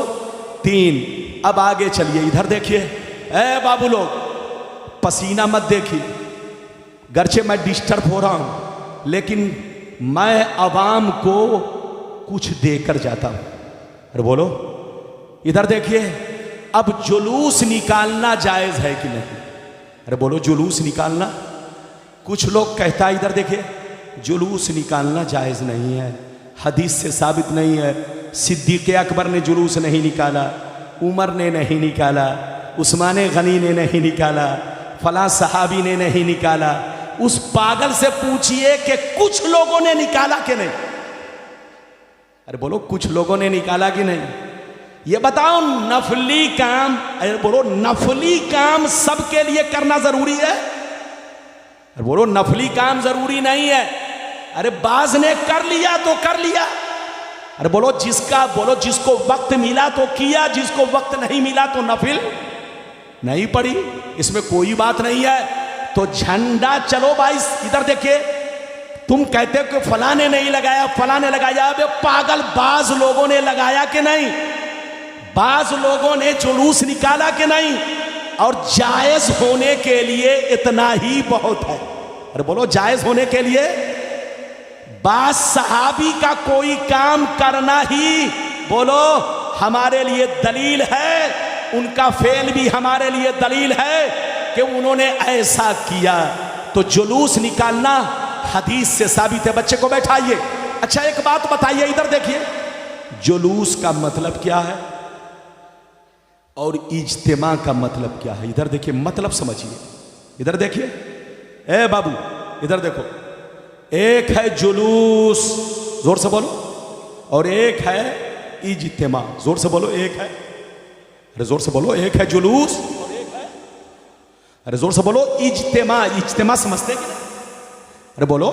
S1: 3। अब आगे चलिए, इधर देखिए। ए बाबू लोग, पसीना मत देखिए, गर्चे मैं डिस्टर्ब हो रहा हूं, लेकिन मैं अवाम को कुछ देकर जाता हूं। अरे बोलो, इधर देखिए, अब जुलूस निकालना जायज है कि नहीं? अरे बोलो, जुलूस निकालना, कुछ लोग कहता है, इधर देखिए, जुलूस निकालना जायज नहीं है, हदीस से साबित नहीं है। सिद्दीक़ अकबर ने जुलूस नहीं निकाला, उमर ने नहीं निकाला, उस्मान गनी ने नहीं निकाला, फला सहाबी ने नहीं निकाला। उस पागल से पूछिए कि कुछ लोगों ने निकाला कि नहीं? अरे बोलो, कुछ लोगों ने निकाला कि नहीं? ये बताओ, नफली काम, अरे बोलो, नफली काम सबके लिए करना जरूरी है? अरे बोलो, नफली काम जरूरी नहीं है। अरे बाज ने कर लिया तो कर लिया। अरे बोलो, जिसको वक्त मिला तो किया, जिसको वक्त नहीं मिला तो नफिल नहीं पड़ी, इसमें कोई बात नहीं है। तो झंडा, चलो भाई, इधर देखिए, तुम कहते हो कि फला ने नहीं लगाया, फला ने लगाया। अब पागल, बाज लोगों ने लगाया कि नहीं? बाज लोगों ने जुलूस निकाला कि नहीं? और जायज होने के लिए इतना ही बहुत है। अरे बोलो, जायज होने के लिए बाज सहाबी का कोई काम करना ही, बोलो, हमारे लिए दलील है। उनका फेल भी हमारे लिए दलील है कि उन्होंने ऐसा किया। तो जुलूस निकालना हदीस से साबित है। बच्चे को बैठाइए। अच्छा, एक बात बताइए, इधर देखिए, जुलूस का मतलब क्या है और इज्तिमा का मतलब क्या है? इधर देखिए, मतलब समझिए। इधर देखिए, ए बाबू, इधर देखो, एक है जुलूस, जोर से बोलो, और एक है इज्तिमा। जोर से बोलो, एक है, अरे जोर से बोलो, एक है जुलूस और एक है, अरे जोर से बोलो, इज्तिमा। इज्तिमा समझते हैं कि नहीं? अरे बोलो,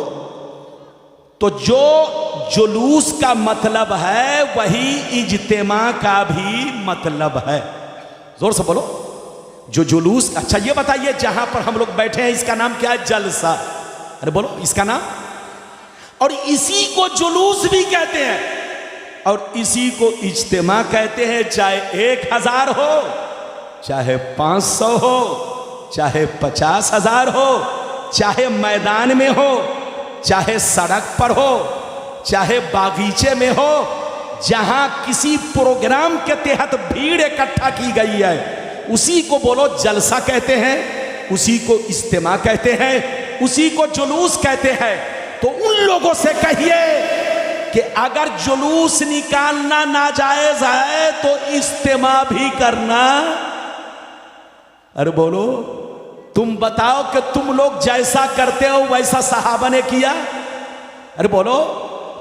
S1: तो जो जुलूस का मतलब है वही इज्तिमा का भी मतलब है। जोर से बोलो, जो जुलूस। अच्छा, ये बताइए, जहां पर हम लोग बैठे हैं इसका नाम क्या है? जलसा। अरे बोलो, इसका नाम, और इसी को जुलूस भी कहते हैं और इसी को इज्तिमा कहते हैं। चाहे 1000 हो, चाहे 500 हो, चाहे 50,000 हो, चाहे मैदान में हो, चाहे सड़क पर हो, चाहे बागीचे में हो, जहां किसी प्रोग्राम के तहत भीड़ इकट्ठा की गई है, उसी को बोलो जलसा कहते हैं, उसी को इज्तिमा कहते हैं, उसी को जुलूस कहते हैं। तो उन लोगों से कहिए कि अगर जुलूस निकालना नाजायज है तो इज्तिमा भी करना। अरे बोलो, तुम बताओ कि तुम लोग जैसा करते हो वैसा सहाबा ने किया? अरे बोलो,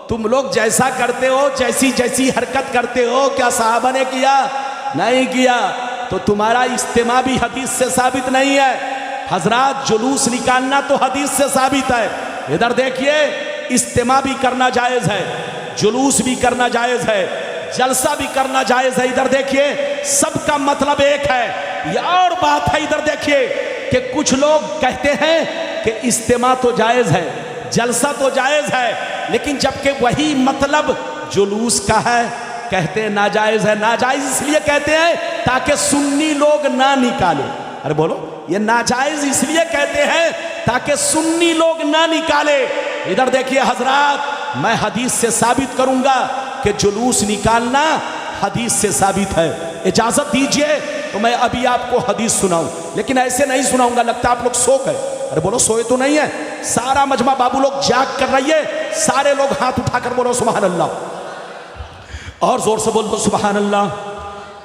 S1: तुम लोग जैसा करते हो, जैसी जैसी हरकत करते हो, क्या सहाबा ने किया? नहीं किया। तो तुम्हारा इज्तिमा भी हदीस से साबित नहीं है। हजरात, जुलूस निकालना तो हदीस से साबित है। इधर देखिए, इज्तिमा भी करना जायज है, जुलूस भी करना जायज है, जलसा भी करना जायज है। इधर देखिए, सबका मतलब एक है। यह और बात है, इधर देखिए, कि कुछ लोग कहते हैं कि इज्तिमा तो जायज है, जलसा तो जायज है, लेकिन जबकि वही मतलब जुलूस का है, कहते हैं नाजायज है। नाजायज इसलिए कहते हैं ताकि सुन्नी लोग ना निकाले। अरे बोलो, ये नाजायज इसलिए कहते हैं ताकि सुन्नी लोग ना निकाले। इधर देखिए हजरात, मैं हदीस से साबित करूंगा कि जुलूस निकालना हदीस से साबित है। इजाजत दीजिए तो मैं अभी आपको हदीस सुनाऊं, लेकिन ऐसे नहीं सुनाऊंगा, लगता है आप लोग सो गए। अरे बोलो सोए तो नहीं है, सारा मजमा बाबू लोग जाग कर रही है, सारे लोग हाथ उठाकर बोलो सुभान अल्लाह, और जोर से बोलो सुभान अल्लाह,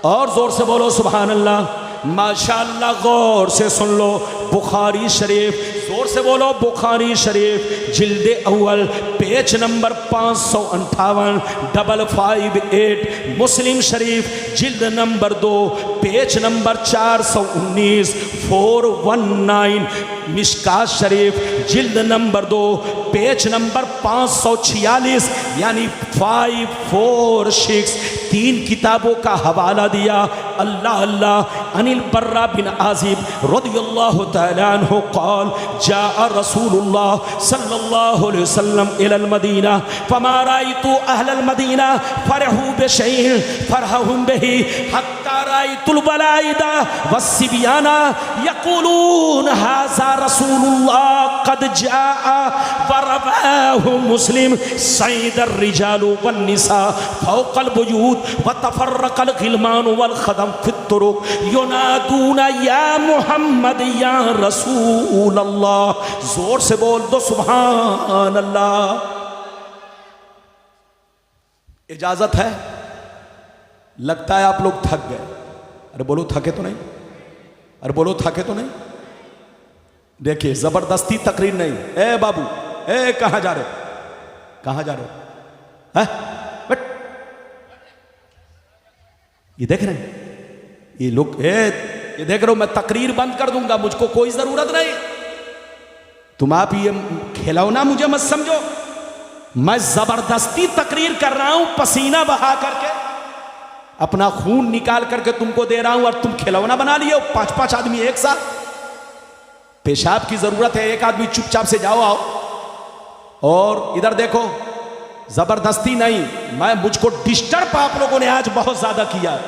S1: और जोर से बोलो सुभान अल्लाह। माशाअल्लाह, गौर से सुन लो, बुखारी शरीफ, जोर से बोलो बुखारी शरीफ, जिल्दे अव्वल पेज नंबर 558 558, मुस्लिम शरीफ जिल्द नंबर 2 पेज नंबर 419 419, मिशकात शरीफ जिल्द नंबर 2 पेज नंबर 546 यानी 546, 3 किताबों का हवाला दिया। अल्लाह अल्लाह अनिल बर्रा बिन आजिब रदियल्लाहु तआला अन्हु क़ाल जाअ रसूलुल्लाह सल्लल्लाहु अलैहि वसल्लम इलल मदीना फमा रायतु अहलल मदीना फरहू बिशैइन फरहहुम बिही हत्ता रायतुल बलाइदा वस्सिबियाना यक़ूलून हाज़ा रसूलुल्लाह क़द जाअ वरवाहु मुस्लिम सईदर रिजालु वन निसा फौक़ल बुयूत व तफर्रक़ल ग़िलमान वल ख़दम फित तुरुक़ युनादूना या मुहम्मद या रसूल अल्लाह। जोर से बोल दो सुभान अल्लाह। इजाजत है? लगता है आप लोग थक गए। अरे बोलो थके तो नहीं, अरे बोलो थके तो नहीं। देखिए जबरदस्ती तकरीर नहीं। ए बाबू, ए कहां जा रहे हो, कहां जा रहे हो? बट ये देख रहे हैं ये लोग, ये देख रहे हो, मैं तकरीर बंद कर दूंगा, मुझको कोई जरूरत नहीं। तुम आप ये खिलौना मुझे मत समझो, मैं जबरदस्ती तकरीर कर रहा हूं, पसीना बहा करके अपना खून निकाल करके तुमको दे रहा हूं, और तुम खिलौना बना लिए 5-5 आदमी एक साथ। पेशाब की जरूरत है, एक आदमी चुपचाप से जाओ आओ। और इधर देखो, जबरदस्ती नहीं, मैं मुझको डिस्टर्ब आप लोगों ने आज बहुत ज्यादा किया।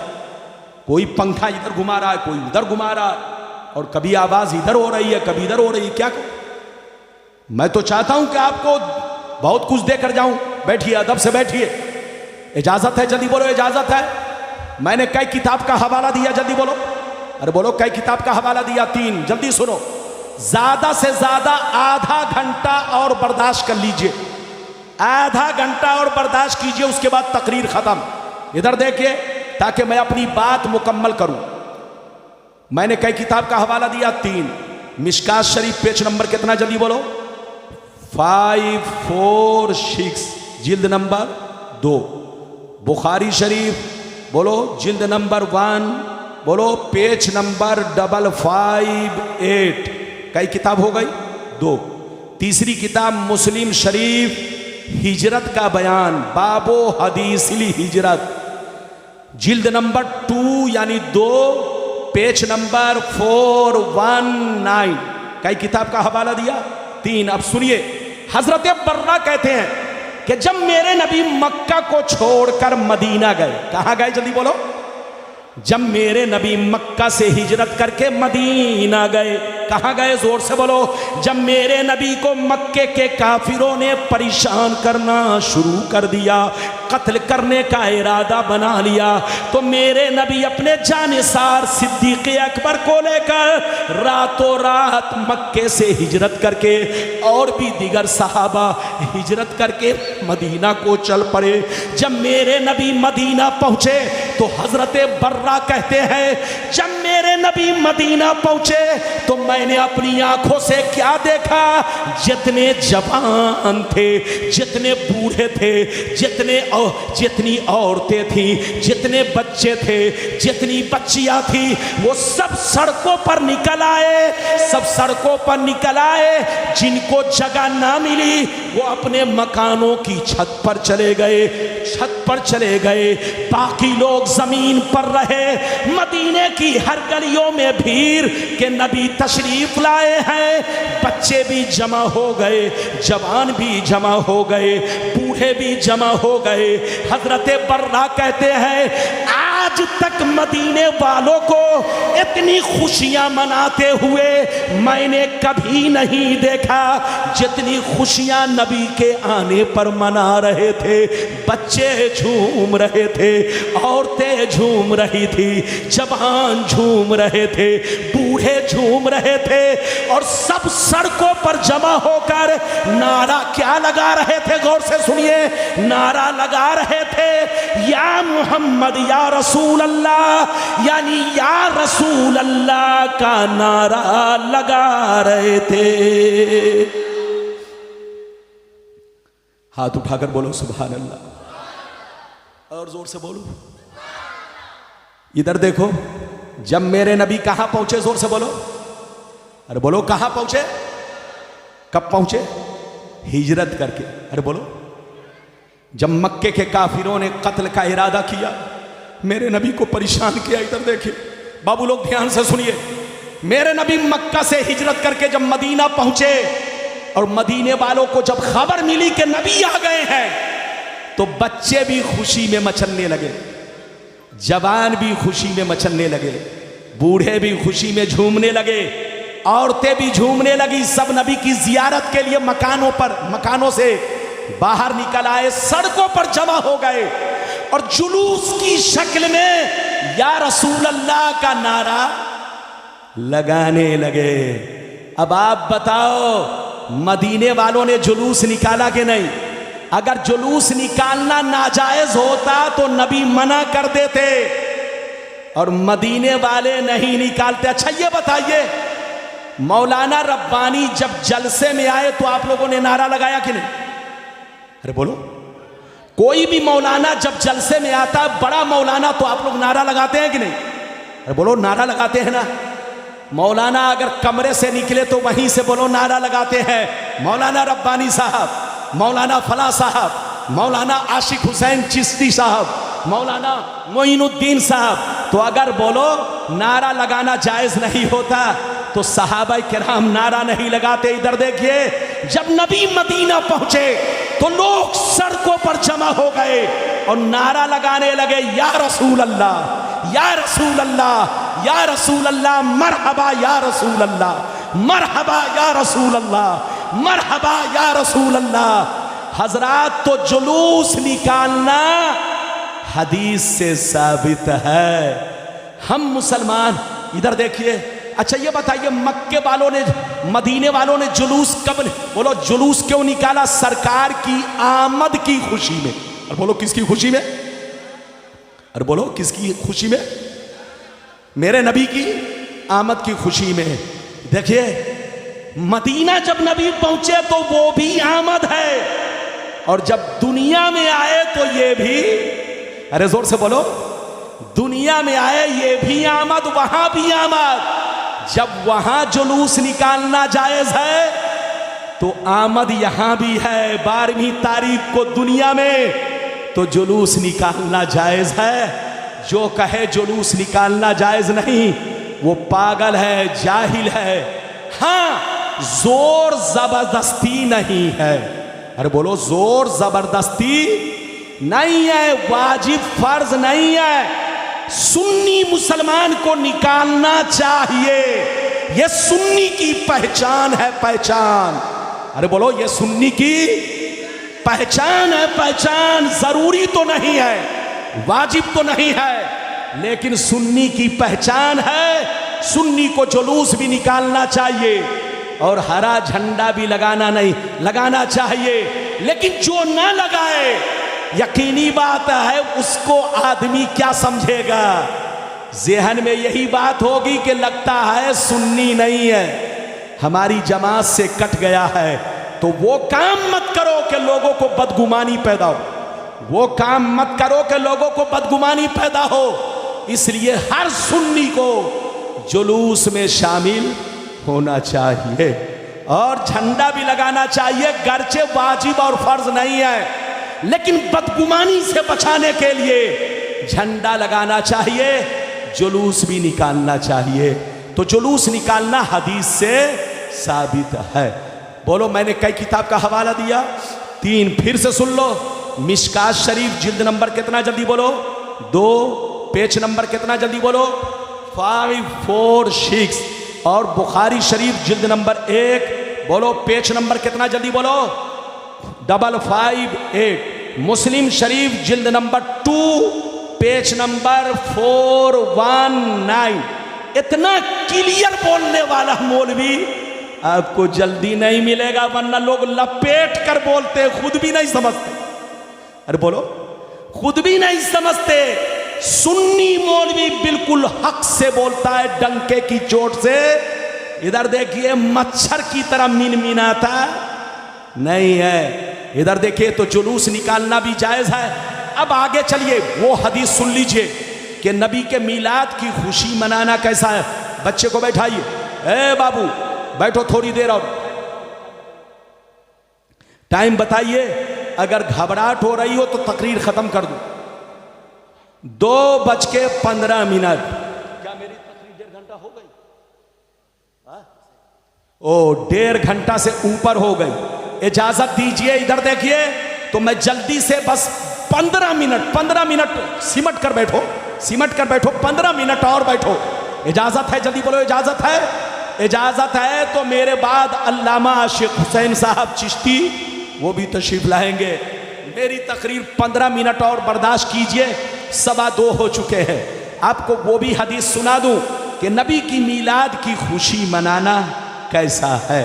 S1: कोई पंखा इधर घुमा रहा है, कोई उधर घुमा रहा है, और कभी आवाज इधर हो रही है, कभी इधर हो रही है। क्या करूं? मैं तो चाहता हूं कि आपको बहुत कुछ देकर जाऊं। बैठिए, अदब से बैठिए। इजाजत है? जल्दी बोलो इजाजत है। मैंने कई किताब का हवाला दिया, जल्दी बोलो। अरे बोलो कई किताब का हवाला दिया? 3। जल्दी सुनो, ज्यादा से ज्यादा आधा घंटा और बर्दाश्त कर लीजिए, आधा घंटा और बर्दाश्त कीजिए, उसके बाद तकरीर खत्म। इधर देखिए ताकि मैं अपनी बात मुकम्मल करूं। मैंने कई किताब का हवाला दिया? 3। मिशकात शरीफ पेज नंबर कितना, जल्दी बोलो? 546 जिल्द नंबर 2। बुखारी शरीफ बोलो जिल्द नंबर 1 बोलो पेज नंबर 558। कई किताब हो गई? 2। तीसरी किताब मुस्लिम शरीफ हिजरत का बयान, बाबो हदीसिल हिजरत, जिल्द नंबर 2 यानी 2 पेज नंबर 419। कई किताब का हवाला दिया? 3। अब सुनिए, हजरत बर्रा कहते हैं कि जब मेरे नबी मक्का को छोड़कर मदीना गए, कहां गए जल्दी बोलो? जब मेरे नबी मक्का से हिजरत करके मदीना गए, कहां गए? जोर से बोलो। जब मेरे नबी को मक्के के काफिरों ने परेशान करना शुरू कर दिया, कत्ल करने का इरादा बना लिया, तो मेरे नबी अपने जानिसार सिद्दीक़ अकबर को लेकर रातों रात मक्के से हिजरत करके, और भी दिगर सहाबा हिजरत करके मदीना को चल पड़े। जब मेरे नबी मदीना पहुंचे तो हजरत बर्रा कहते हैं, जब मेरे नबी मदीना पहुंचे तो मैंने अपनी आंखों से क्या देखा? जितने जवान थे, जितने बूढ़े थे, जितनी औरतें थी, जितने बच्चे थे, जितनी बच्चियां थी, वो सब सड़कों पर निकल आए, सब सड़कों पर निकल आए। जिनको जगह ना मिली वो अपने मकानों की छत पर चले गए, छत पर चले गए। बाकी लोग जमीन पर रहे। मदीने की हर गलियों में भीड़ के नबी तशरीफ लाए हैं। बच्चे भी जमा हो गए, जवान भी जमा हो गए, बूढ़े भी जमा हो गए। हजरत बर्रा कहते हैं, आज आज तक मदीने वालों को इतनी खुशियां मनाते हुए मैंने कभी नहीं देखा जितनी खुशियां नबी के आने पर मना रहे थे। बच्चे झूम रहे थे, औरतें झूम रही थी, जवान झूम रहे थे, बूढ़े झूम रहे थे, और सब सड़कों पर जमा होकर नारा क्या लगा रहे थे? गौर से सुनिए, नारा लगा रहे थे, या मोहम्मद या रसूल अल्लाह, यानी या रसूल अल्लाह का नारा लगा रहे थे। हाथ उठाकर बोलो सुभान अल्लाह, और जोर से बोलो। इधर देखो, जब मेरे नबी कहां पहुंचे? जोर से बोलो, अरे बोलो कहां पहुंचे? कब पहुंचे? हिजरत करके। अरे बोलो, जब मक्के के काफिरों ने कत्ल का इरादा किया, मेरे नबी को परेशान किया। इधर देखिए बाबू लोग, ध्यान से सुनिए। मेरे नबी मक्का से हिजरत करके जब मदीना पहुंचे, और मदीने वालों को जब खबर मिली कि नबी आ गए हैं, तो बच्चे भी खुशी में मचलने लगे, जवान भी खुशी में मचलने लगे, बूढ़े भी खुशी में झूमने लगे, औरतें भी झूमने लगी। सब नबी की जियारत के लिए मकानों से बाहर निकल आए, सड़कों पर जमा हो गए, और जुलूस की शक्ल में या रसूल अल्लाह का नारा लगाने लगे। अब आप बताओ, मदीने वालों ने जुलूस निकाला कि नहीं? अगर जुलूस निकालना नाजायज होता तो नबी मना कर देते, और मदीने वाले नहीं निकालते। अच्छा ये बताइए, मौलाना रब्बानी जब जलसे में आए तो आप लोगों ने नारा लगाया कि नहीं? अरे बोलो, कोई भी मौलाना जब जलसे में आता है, बड़ा मौलाना, तो आप लोग नारा लगाते हैं कि नहीं? अरे बोलो, नारा लगाते हैं ना। मौलाना अगर कमरे से निकले तो वहीं से बोलो नारा लगाते हैं, मौलाना रब्बानी साहब, मौलाना फला साहब, मौलाना आशिक हुसैन चिश्ती साहब, मौलाना मोइनुद्दीन साहब। तो अगर बोलो नारा लगाना जायज नहीं होता तो सहाबा किराम नारा नहीं लगाते। इधर देखिए, जब नबी मदीना पहुंचे तो लोग सड़कों पर जमा हो गए और नारा लगाने लगे, या रसूल अल्लाह, या रसूल अल्लाह, या रसूल अल्लाह, मरहबा या रसूल अल्लाह, मरहबा या रसूल अल्लाह, मरहबा या रसूल अल्लाह। हजरात, तो जुलूस निकालना हदीस से साबित है। हम मुसलमान, इधर देखिए। अच्छा ये बताइए, मक्के वालों ने, मदीने वालों ने जुलूस कब, बोलो जुलूस क्यों निकाला? सरकार की आमद की खुशी में। और बोलो किसकी खुशी में? और बोलो किसकी खुशी में? मेरे नबी की आमद की खुशी में। देखिए, मदीना जब नबी पहुंचे तो वो भी आमद है, और जब दुनिया में आए तो ये भी, अरे जोर से बोलो, दुनिया में आए ये भी आमद, वहां भी आमद। जब वहां जुलूस निकालना जायज है तो आमद यहां भी है। 12वीं तारीख को दुनिया में तो जुलूस निकालना जायज है। जो कहे जुलूस निकालना जायज नहीं, वो पागल है, जाहिल है। हाँ, जोर जबरदस्ती नहीं है। अरे बोलो, जोर जबरदस्ती नहीं है, वाजिब फर्ज नहीं है। सुन्नी मुसलमान को निकालना चाहिए, ये सुन्नी की पहचान है, पहचान। अरे बोलो, ये सुन्नी की पहचान है, पहचान। जरूरी तो नहीं है, वाजिब तो नहीं है, लेकिन सुन्नी की पहचान है। सुन्नी को जुलूस भी निकालना चाहिए और हरा झंडा भी लगाना चाहिए। लेकिन जो ना लगाए, यकीनी बात है उसको आदमी क्या समझेगा? ज़हन में यही बात होगी कि लगता है सुन्नी नहीं है, हमारी जमात से कट गया है। तो वो काम मत करो कि लोगों को बदगुमानी पैदा हो, वो काम मत करो कि लोगों को बदगुमानी पैदा हो। इसलिए हर सुन्नी को जुलूस में शामिल होना चाहिए और झंडा भी लगाना चाहिए, गर्चे वाजिब और फर्ज नहीं है, लेकिन बदगुमानी से बचाने के लिए झंडा लगाना चाहिए, जुलूस भी निकालना चाहिए। तो जुलूस निकालना हदीस से साबित है। बोलो, मैंने कई किताब का हवाला दिया, 3 फिर से सुन लो। मिशकात शरीफ जिल्द नंबर कितना, जल्दी बोलो, 2 पेज नंबर कितना, जल्दी बोलो, 546। और बुखारी शरीफ जिल्द नंबर 1, बोलो पेज नंबर कितना, जल्दी बोलो, 558। मुस्लिम शरीफ जिल्द नंबर 2 पेज नंबर 419। इतना क्लियर बोलने वाला मौलवी आपको जल्दी नहीं मिलेगा, वरना लोग लपेट कर बोलते, खुद भी नहीं समझते। अरे बोलो, खुद भी नहीं समझते। सुन्नी मौलवी बिल्कुल हक से बोलता है, डंके की चोट से। इधर देखिए मच्छर की तरह मिनमिनाता नहीं है। इधर देखिए तो जुलूस निकालना भी जायज है। अब आगे चलिए, वो हदीस सुन लीजिए कि नबी के मीलाद की खुशी मनाना कैसा है। बच्चे को बैठाइए, ए बाबू बैठो थोड़ी देर और टाइम बताइए। अगर घबराहट हो रही हो तो तकरीर खत्म कर दो। 2:15। क्या मेरी तकरीर 1.5 घंटा हो गई? ओ 1.5 घंटा से ऊपर हो गई। इजाजत दीजिए, इधर देखिए तो मैं जल्दी से बस 15 मिनट सिमट कर बैठो, 15 मिनट और बैठो। इजाजत है? जल्दी बोलो, इजाजत है? इजाजत है तो मेरे बाद अल्लामा आशिक हुसैन साहब चिश्ती वो भी तशरीफ लाएंगे। मेरी तकरीर 15 मिनट और बर्दाश्त कीजिए, 2:15 हो चुके हैं। आपको वो भी हदीस सुना दूं कि नबी की मीलाद की खुशी मनाना कैसा है।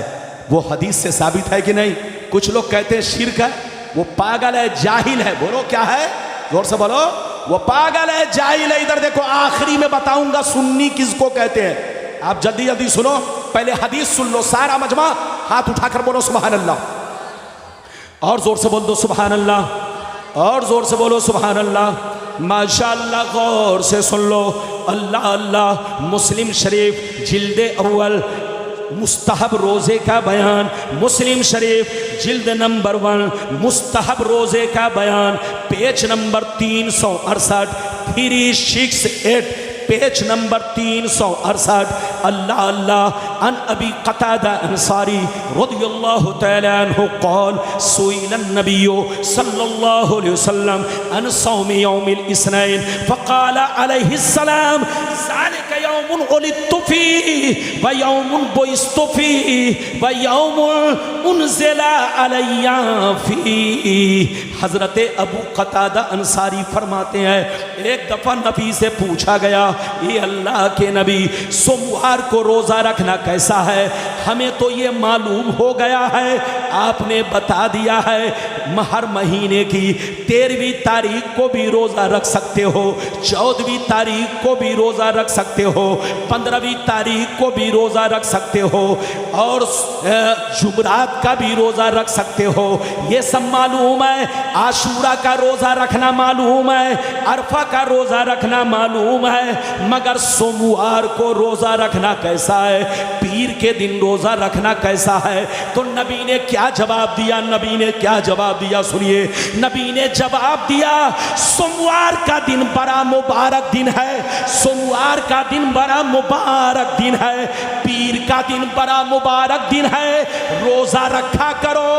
S1: वो हदीस से साबित है कि नहीं? कुछ लोग कहते हैं शिर्क है, वो पागल है, जाहिल है। बोलो क्या है, जोर से बोलो, वो पागल है, जाहिल है। इधर देखो, आखिरी में बताऊंगा सुन्नी किसको कहते हैं। आप जल्दी जल्दी सुनो, पहले हदीस सुन लो। सारा मजमा हाथ उठाकर बोलो सुभान अल्लाह, और जोर से बोल दो सुभान अल्लाह, और जोर से बोलो सुभान अल्लाह। माशाअल्लाह, गौर से सुन लो। अल्लाह अल्लाह। मुस्लिम शरीफ जिल्दे अव्वल मुस्तहब रोजे का बयान, मुस्लिम शरीफ जिल्द नंबर 1 मुस्तहब रोजे का बयान, पेज नंबर 368, 368, पेज नंबर 368। अल्लाह अल्लाह। अन अबी क़तादा अंसारी रज़ियल्लाहु तआला अन्हु क़ाल सुइल नबिय्यु सल्लल्लाहु अलैहि वसल्लम अन सौमी यौमिल इस्नैन फ़क़ाल अलैहिस्सलाम ज़ालिका यौमुन उलिदतु फ़ीहि व यौमुन बुइस्तु फ़ीहि व यौमुन उनज़िला अलैया फ़ीहि। हज़रत अबू क़तादा अंसारी फरमाते हैं, एक दफ़ा नबी से पूछा गया, ये अल्लाह के नबी, सोमवार को रोज़ा रखना कैसा है? हमें तो ये मालूम हो गया है, आपने बता दिया है हर महीने की 13वीं तारीख को भी रोज़ा रख सकते हो, 14वीं तारीख को भी रोज़ा रख सकते हो, 15वीं तारीख को भी रोज़ा रख सकते हो, और जुमरात का भी रोज़ा रख सकते हो। ये सब मालूम है। आशूरा का रोज़ा रखना मालूम है, अरफा का रोज़ा रखना मालूम है, मगर सोमवार को रोज़ा रखना कैसा है, पीर के दिन रोज़ा रखना कैसा है? तो नबी ने क्या जवाब दिया? नबी ने क्या जवाब दिया? सुनिए, नबी ने जवाब दिया, सोमवार का दिन बड़ा मुबारक दिन है, सोमवार का दिन बड़ा मुबारक दिन है, पीर का दिन बड़ा मुबारक दिन है, रोज़ा रखा करो।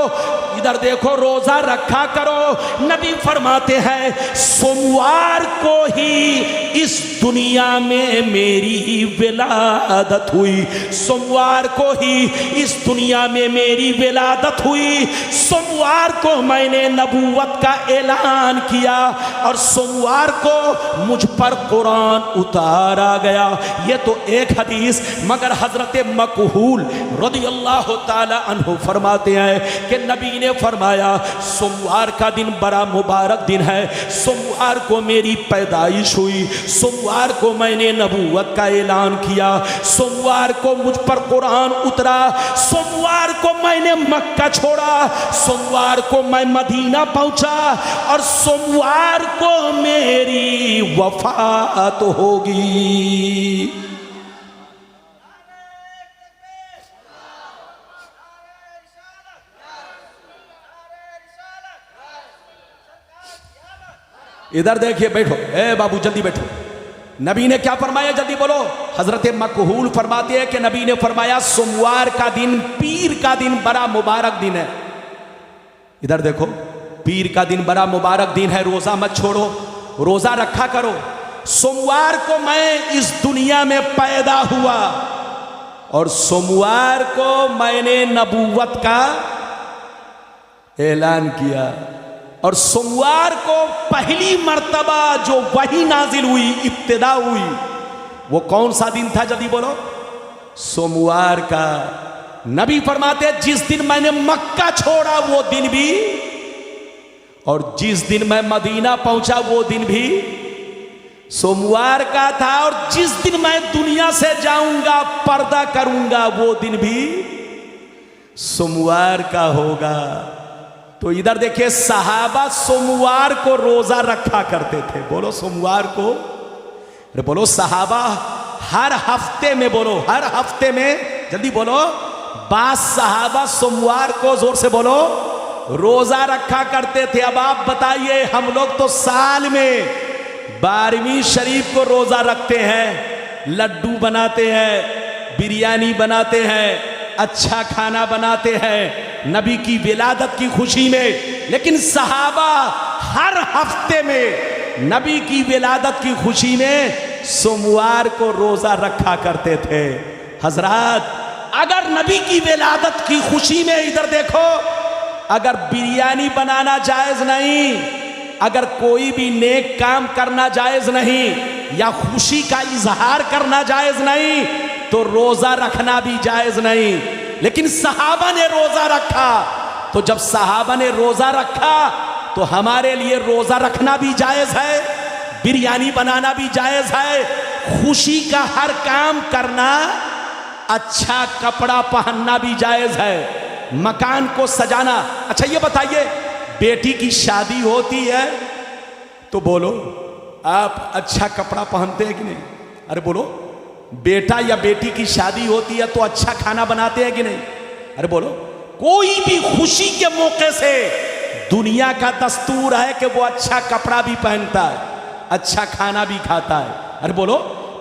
S1: इधर देखो, रोज़ा रखा करो। नबी फरमाते हैं, सोमवार को ही इस दुनिया में मेरी विलादत हुई, सोमवार को ही इस दुनिया में मेरी विलादत हुई, सोमवार को मैंने नबूवत का ऐलान किया, और सोमवार को मुझ पर कुरान उतारा गया। ये तो एक हदीस। मगर हजरत मकहूल रज़ियल्लाहु ताला अन्हु फरमाते हैं कि नबी ने फरमाया, सोमवार का दिन बड़ा मुबारक दिन है, सोमवार को मेरी पैदाइश हुई, सोमवार को मैंने नबूवत का ऐलान किया, सोमवार को मुझ पर कुरान उतरा, सोमवार को मैंने मक्का छोड़ा, सोमवार को मैं मदीना पहुंचा, और सोमवार को मेरी वफात होगी। इधर देखिए, बैठो, ए बाबू जल्दी बैठो। नबी ने क्या फरमाया? जल्दी बोलो। हजरत मकहूल फरमाते हैं कि नबी ने फरमाया, सोमवार का दिन, पीर का दिन बड़ा मुबारक दिन है। इधर देखो, पीर का दिन बड़ा मुबारक दिन है, रोज़ा मत छोड़ो, रोज़ा रखा करो। सोमवार को मैं इस दुनिया में पैदा हुआ और सोमवार को मैंने नबूवत का ऐलान किया और सोमवार को पहली मर्तबा जो वही नाजिल हुई, इब्तिदा हुई, वो कौन सा दिन था? जल्दी बोलो। सोमवार का। नबी फरमाते जिस दिन मैंने मक्का छोड़ा वो दिन भी, और जिस दिन मैं मदीना पहुंचा वो दिन भी सोमवार का था, और जिस दिन मैं दुनिया से जाऊंगा पर्दा करूंगा वो दिन भी सोमवार का होगा। तो इधर देखिए, सहाबा सोमवार को रोजा रखा करते थे। बोलो सोमवार को। अरे बोलो सहाबा हर हफ्ते में, बोलो हर हफ्ते में, जल्दी बोलो। 22 सहाबा सोमवार को, जोर से बोलो, रोजा रखा करते थे। अब आप बताइए, हम लोग तो साल में 12वीं शरीफ को रोजा रखते हैं, लड्डू बनाते हैं, बिरयानी बनाते हैं, अच्छा खाना बनाते हैं नबी की विलादत की खुशी में। लेकिन सहाबा हर हफ्ते में नबी की विलादत की खुशी में सोमवार को रोजा रखा करते थे। हजरात, अगर नबी की विलादत की खुशी में, इधर देखो, अगर बिरयानी बनाना जायज नहीं, अगर कोई भी नेक काम करना जायज नहीं, या खुशी का इजहार करना जायज नहीं, तो रोजा रखना भी जायज नहीं। लेकिन सहाबा ने रोजा रखा, तो जब सहाबा ने रोजा रखा तो हमारे लिए रोजा रखना भी जायज है, बिरयानी बनाना भी जायज है, खुशी का हर काम करना, अच्छा कपड़ा पहनना भी जायज है, मकान को सजाना। अच्छा ये बताइए, बेटी की शादी होती है तो बोलो आप अच्छा कपड़ा पहनते हैं कि नहीं? अरे बोलो। बेटा या बेटी की शादी होती है तो अच्छा खाना बनाते हैं कि नहीं? अरे बोलो। कोई भी खुशी के मौके से दुनिया का दस्तूर है कि वो अच्छा कपड़ा भी पहनता है, अच्छा खाना भी खाता है। अरे बोलो।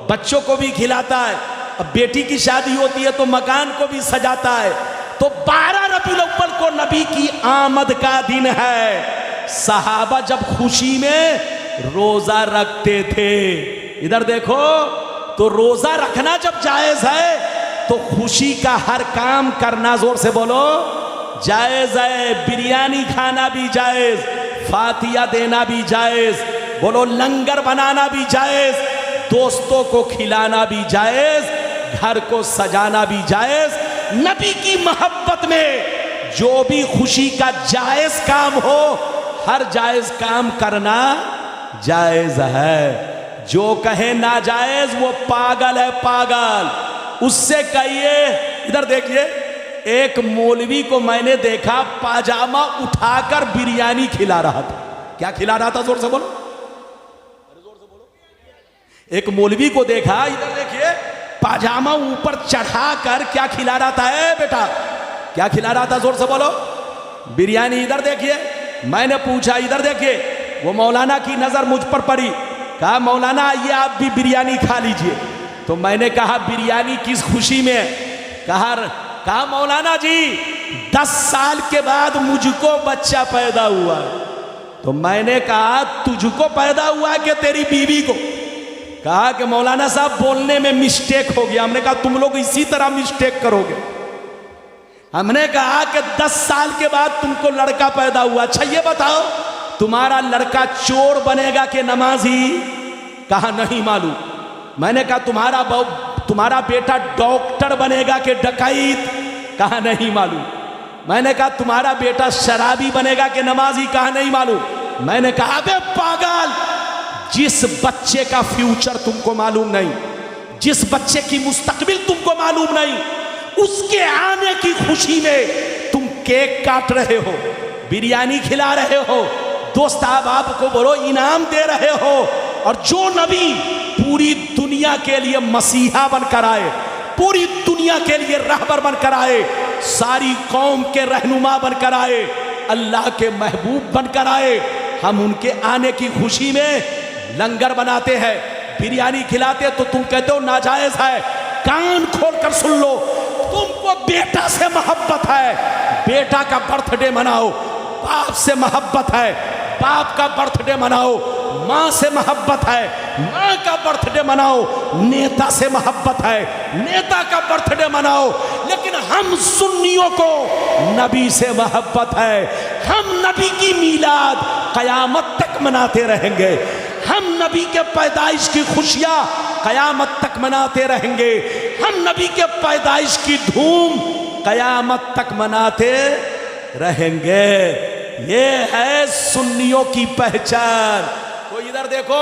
S1: बच्चों को भी खिलाता है। अब बेटी की शादी होती है तो मकान को भी सजाता है। तो 12 रबीउल अव्वल को नबी की आमद का दिन है। सहाबा जब खुशी में रोजा रखते थे। इधर देखो, तो रोजा रखना जब जायज है तो खुशी का हर काम करना, जोर से बोलो, जायज है। बिरयानी खाना भी जायज, फातिया देना भी जायज, बोलो लंगर बनाना भी जायज, दोस्तों को खिलाना भी जायज, घर को सजाना भी जायज। नबी की मोहब्बत में जो भी खुशी का जायज काम हो, हर जायज काम करना जायज है। जो कहे नाजायज वो पागल है, पागल। उससे कहिए। इधर देखिए, एक मौलवी को मैंने देखा पाजामा उठाकर बिरयानी खिला रहा था। क्या खिला रहा था? जोर से बोलो, जोर से बोलो। एक मौलवी को देखा, इधर देखिए, पाजामा ऊपर चढ़ाकर क्या खिला रहा था? बेटा क्या खिला रहा था? जोर से बोलो। बिरयानी। इधर देखिए, मैंने पूछा, इधर देखिए, वो मौलाना की नजर मुझ पर पड़ी। कहा मौलाना आइए आप भी बिरयानी खा लीजिए। तो मैंने कहा बिरयानी किस खुशी में? कहा मौलाना जी 10 साल के बाद मुझको बच्चा पैदा हुआ। तो मैंने कहा तुझको पैदा हुआ कि तेरी बीवी को? कहा कि मौलाना साहब बोलने में मिस्टेक हो गया। हमने कहा तुम लोग इसी तरह मिस्टेक करोगे। हमने कहा कि 10 साल के बाद तुमको लड़का पैदा हुआ। अच्छा ये बताओ तुम्हारा लड़का चोर बनेगा कि नमाजी? कहा नहीं मालूम। मैंने कहा तुम्हारा बेटा डॉक्टर बनेगा कि डकैत? कहा नहीं मालूम। मैंने कहा तुम्हारा बेटा शराबी बनेगा कि नमाजी? कहा नहीं मालूम। मैंने कहा बे पागल, जिस बच्चे का फ्यूचर तुमको मालूम नहीं, जिस बच्चे की मुस्तकबिल तुमको मालूम नहीं, उसके आने की खुशी में तुम केक काट रहे हो, बिरयानी खिला रहे हो, दोस्त अहबाब को बोलो इनाम दे रहे हो। और जो नबी पूरी दुनिया के लिए मसीहा बनकर आए, पूरी दुनिया के लिए रहबर बनकर आए, सारी कौम के रहनुमा बनकर आए, अल्लाह के महबूब बनकर आए, हम उनके आने की खुशी में लंगर बनाते हैं, बिरयानी खिलाते, तो तुम कहते हो नाजायज है। कान खोलकर सुन लो, तुमको बेटा से मोहब्बत है, बेटा का बर्थडे मनाओ। बाप से मोहब्बत है, बाप का बर्थडे मनाओ। माँ से मोहब्बत है, माँ का बर्थडे मनाओ। नेता से मोहब्बत है, नेता का बर्थडे मनाओ। लेकिन हम सुन्नियों को नबी से मोहब्बत है। हम नबी की मीलाद कयामत तक मनाते रहेंगे। हम नबी के पैदाइश की खुशियाँ कयामत तक मनाते रहेंगे। हम नबी के पैदाइश की धूम कयामत तक मनाते रहेंगे। ये है सुन्नियों की पहचान। तो इधर देखो,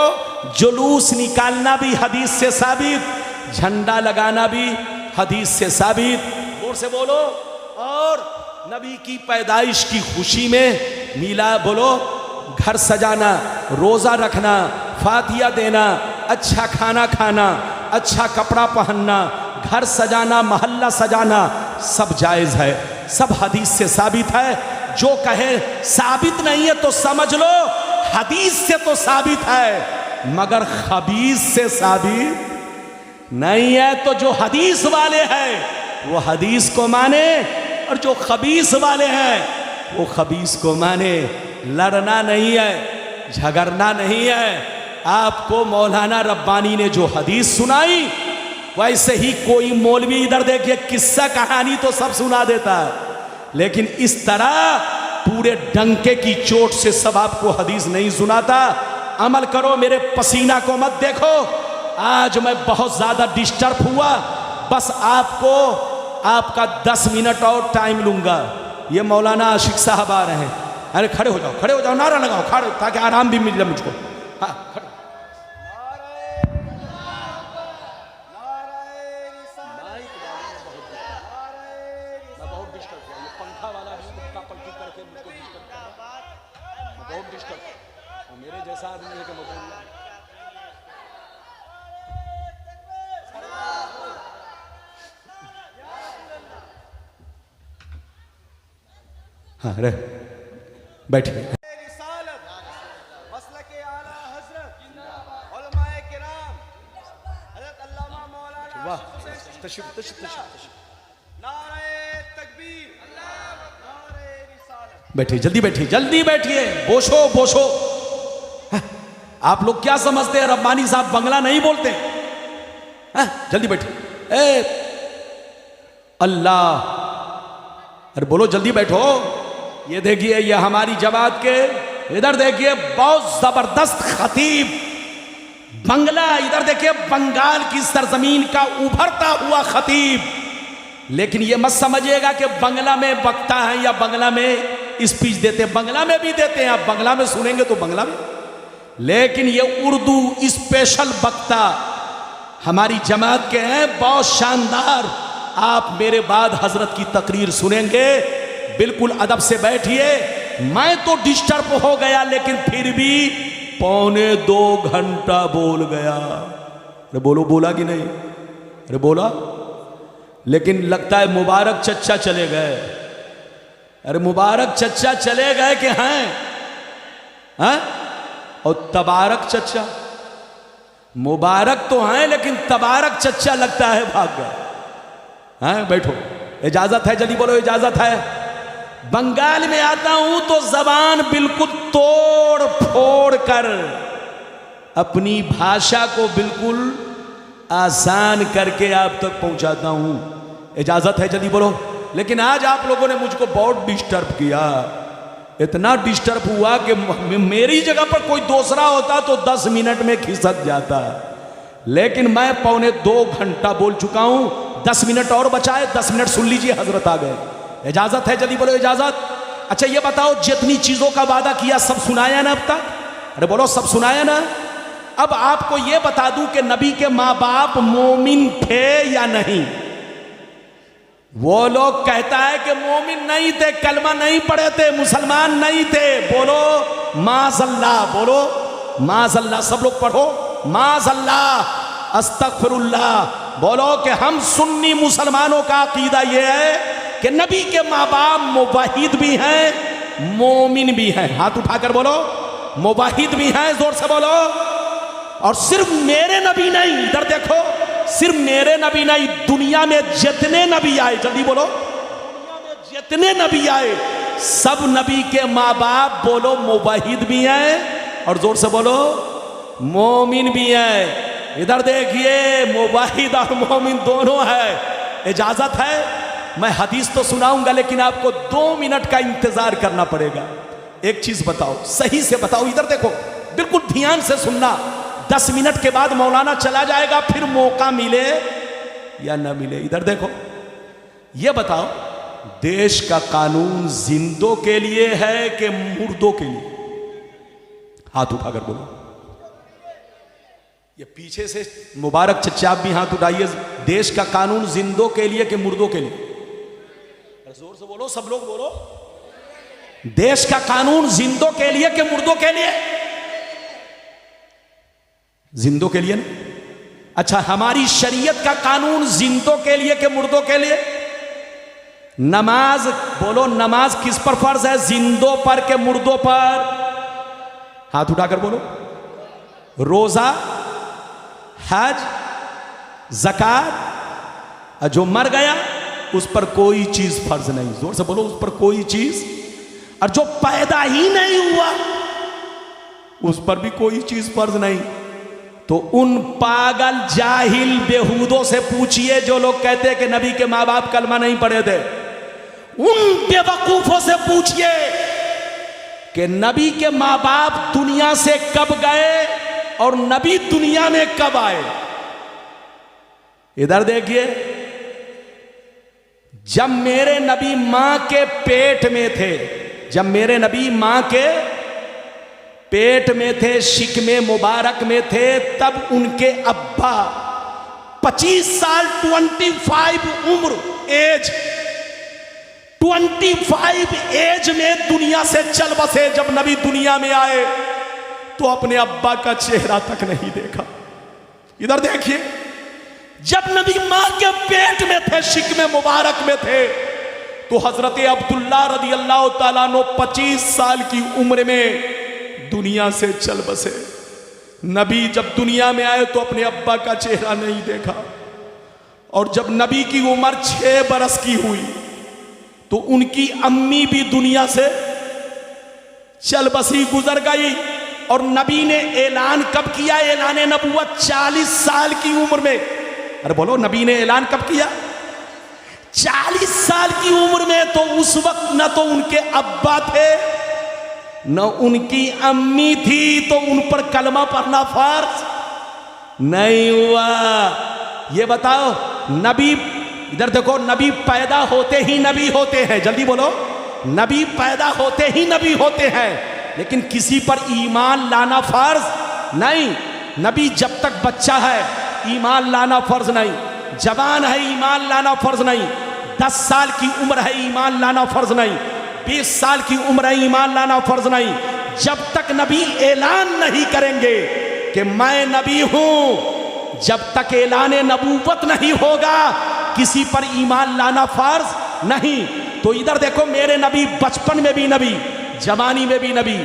S1: जुलूस निकालना भी हदीस से साबित, झंडा लगाना भी हदीस से साबित। जोर से बोलो। और नबी की पैदाइश की खुशी में मीला बोलो, घर सजाना, रोजा रखना, फातिया देना, अच्छा खाना खाना, अच्छा कपड़ा पहनना, घर सजाना, मोहल्ला सजाना, सब जायज है, सब हदीस से साबित है। जो कहे साबित नहीं है तो समझ लो हदीस से तो साबित है, मगर खबीस से साबित नहीं है। तो जो हदीस वाले हैं वो हदीस को माने, और जो खबीस वाले हैं वो खबीस को माने। लड़ना नहीं है, झगड़ना नहीं है। आपको मौलाना रब्बानी ने जो हदीस सुनाई, वैसे ही कोई मौलवी इधर देखिए किस्सा कहानी तो सब सुना देता है, लेकिन इस तरह पूरे डंके की चोट से सब आपको हदीस नहीं सुनाता। अमल करो, मेरे पसीना को मत देखो। आज मैं बहुत ज्यादा डिस्टर्ब हुआ, बस आपको आपका 10 मिनट और टाइम लूंगा। ये मौलाना आशिक साहब आ रहे हैं। अरे खड़े हो जाओ, खड़े हो जाओ, नारा लगाओ, खड़े, ताकि आराम भी मिल जाए मुझको। हाँ खड़े। बहुत डिस्टर्ब, मेरे जैसा आदमी है कि हाँ रे बैठिए। वाह, तशरीफ तशरीफ तशरीफ, बैठिए, जल्दी बैठिए, जल्दी बैठिए, बोशो बोशो। आप लोग क्या समझते हैं रब्बानी साहब बंगला नहीं बोलते? जल्दी बैठिए। ए अल्लाह, अरे बोलो, जल्दी बैठो। ये देखिए, ये हमारी जमात के, इधर देखिए बहुत जबरदस्त खतीब, बंगला, इधर देखिए बंगाल की सरजमीन का उभरता हुआ खतीब। लेकिन ये मत समझिएगा कि बंगला में बकता है या बंगला में स्पीच देते, बंगला में भी देते हैं, आप बंगला में सुनेंगे तो बंगला में, लेकिन ये उर्दू स्पेशल बक्ता हमारी जमात के हैं, बहुत शानदार। आप मेरे बाद हजरत की तकरीर सुनेंगे, बिल्कुल अदब से बैठिए। मैं तो डिस्टर्ब हो गया, लेकिन फिर भी 1.25 घंटा बोल गया। अरे बोलो, बोला कि नहीं? अरे बोला, लेकिन लगता है मुबारक चच्चा चले गए। अरे मुबारक चच्चा चले गए कि हैं? हैं? और तबारक चच्चा, मुबारक तो हैं लेकिन तबारक चच्चा लगता है भाग गए। हैं? बैठो, इजाजत है? जल्दी बोलो, इजाजत है? बंगाल में आता हूं तो जबान बिल्कुल तोड़ फोड़ कर अपनी भाषा को बिल्कुल आसान करके आप तक पहुंचाता हूं। इजाजत है? जल्दी बोलो। लेकिन आज आप लोगों ने मुझको बहुत डिस्टर्ब किया, इतना डिस्टर्ब हुआ कि मेरी जगह पर कोई दूसरा होता तो 10 मिनट में खिसक जाता, लेकिन मैं 1.25 घंटा बोल चुका हूं। 10 मिनट और बचाए, 10 मिनट सुन लीजिए, हजरत आ गए। इजाजत है? जल्दी बोलो, इजाजत। अच्छा ये बताओ, जितनी चीजों का वादा किया सब सुनाया ना अब तक? अरे बोलो, सब सुनाया ना? अब आपको यह बता दूं कि नबी के माँ बाप मोमिन थे या नहीं? वो लोग कहता है कि मोमिन नहीं थे, कलमा नहीं पढ़े थे, मुसलमान नहीं थे। बोलो माज़अल्लाह, बोलो माज़अल्लाह, सब लोग पढ़ो माज़अल्लाह, अस्तगफिरुल्लाह। बोलो कि हम सुन्नी मुसलमानों का अकीदा यह है कि नबी के माँ बाप मुवाहिद भी हैं, मोमिन भी हैं। हाथ उठाकर बोलो, मुवाहिद भी हैं, जोर से बोलो। और सिर्फ मेरे नबी नहीं, इधर देखो, सिर्फ मेरे नबी नहीं, दुनिया में जितने नबी आए, जल्दी बोलो, दुनिया में जितने नबी आए सब नबी के माँ बाप बोलो मुवाहिद भी हैं, और जोर से बोलो मोमिन भी है। इधर देखिए, मुवाहिद और मोमिन दोनों है। इजाजत है, मैं हदीस तो सुनाऊंगा लेकिन आपको 2 मिनट का इंतजार करना पड़ेगा। एक चीज बताओ, सही से बताओ, इधर देखो, बिल्कुल ध्यान से सुनना। 10 मिनट के बाद मौलाना चला जाएगा, फिर मौका मिले या ना मिले। इधर देखो, ये बताओ, देश का कानून जिंदों के लिए है कि मुर्दों के लिए? हाथ उठाकर बोलो। ये पीछे से मुबारक चचा, आप भी हाथ उठाइए। देश का कानून जिंदों के लिए कि मुर्दों के लिए? जोर से बोलो, सब लोग बोलो। देश का कानून जिंदों के लिए कि मुर्दों के लिए? जिंदों के लिए ना? अच्छा, हमारी शरीयत का कानून जिंदों के लिए कि मुर्दों के लिए? नमाज बोलो, नमाज किस पर फर्ज है, जिंदों पर के मुर्दों पर? हाथ उठाकर बोलो। रोजा, हज, ज़कात, जो मर गया उस पर कोई चीज फर्ज नहीं। जोर से बोलो, उस पर कोई चीज। और जो पैदा ही नहीं हुआ उस पर भी कोई चीज फर्ज नहीं। तो उन पागल जाहिल बेहूदों से पूछिए जो लोग कहते हैं कि नबी के माँ बाप कलमा नहीं पढ़े थे। उन बेवकूफों से पूछिए कि नबी के माँ बाप दुनिया से कब गए और नबी दुनिया में कब आए। इधर देखिए, जब मेरे नबी मां के पेट में थे, जब मेरे नबी मां के पेट में थे, शिकमे मुबारक में थे, तब उनके अब्बा 25 साल 25 उम्र एज 25 एज में दुनिया से चल बसे। जब नबी दुनिया में आए तो अपने अब्बा का चेहरा तक नहीं देखा। इधर देखिए, जब नबी मां के पेट में थे, शिकमे मुबारक में थे, तो हजरत अब्दुल्ला रदी अल्लाह ताला अन्हु 25 साल की उम्र में दुनिया से चल बसे। नबी जब दुनिया में आए तो अपने अब्बा का चेहरा नहीं देखा। और जब नबी की उम्र 6 बरस की हुई तो उनकी अम्मी भी दुनिया से चल बसी, गुजर गई। और नबी ने ऐलान कब किया? ऐलान नबूवत 40 साल की उम्र में। अरे बोलो, नबी ने ऐलान कब किया? 40 साल की उम्र में। तो उस वक्त न तो उनके अब्बा थे न उनकी अम्मी थी, तो उन पर कलमा पढ़ना फर्ज नहीं हुआ। ये बताओ, नबी, इधर देखो, नबी पैदा होते ही नबी होते हैं। जल्दी बोलो, नबी पैदा होते ही नबी होते हैं, लेकिन किसी पर ईमान लाना फर्ज नहीं। नबी जब तक बच्चा है ईमान लाना फर्ज नहीं, जवान है ईमान लाना फर्ज नहीं, 10 साल की उम्र है ईमान लाना फर्ज नहीं, 20 साल की उम्र है ईमान लाना फर्ज नहीं। जब तक नबी ऐलान नहीं करेंगे कि मैं नबी हूं, जब तक ऐलान नबूवत नहीं होगा किसी पर ईमान लाना फर्ज नहीं। तो इधर देखो, मेरे नबी बचपन में भी नबी, जवानी में भी नबी,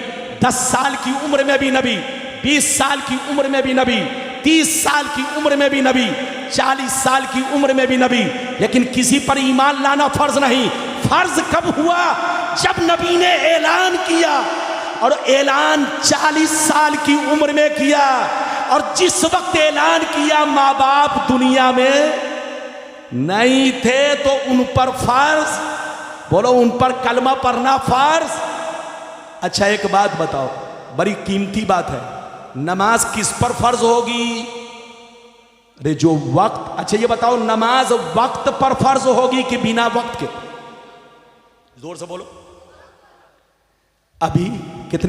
S1: 10 साल की उम्र में भी नबी, 20 साल की उम्र में भी नबी, 30 साल की उम्र में भी नबी, 40 साल की उम्र में भी नबी, लेकिन किसी पर ईमान लाना फर्ज नहीं। फर्ज कब हुआ? जब नबी ने ऐलान किया, और ऐलान 40 साल की उम्र में किया। और जिस वक्त ऐलान किया माँ बाप दुनिया में नहीं थे, तो उन पर फर्ज, बोलो, उन पर कलमा पढ़ना फर्ज। अच्छा, एक बात बताओ, बड़ी कीमती बात है, नमाज किस पर फर्ज होगी? अरे जो वक्त, अच्छा ये बताओ, नमाज वक्त पर फर्ज होगी कि बिना वक्त के? जोर से बोलो। अभी कितने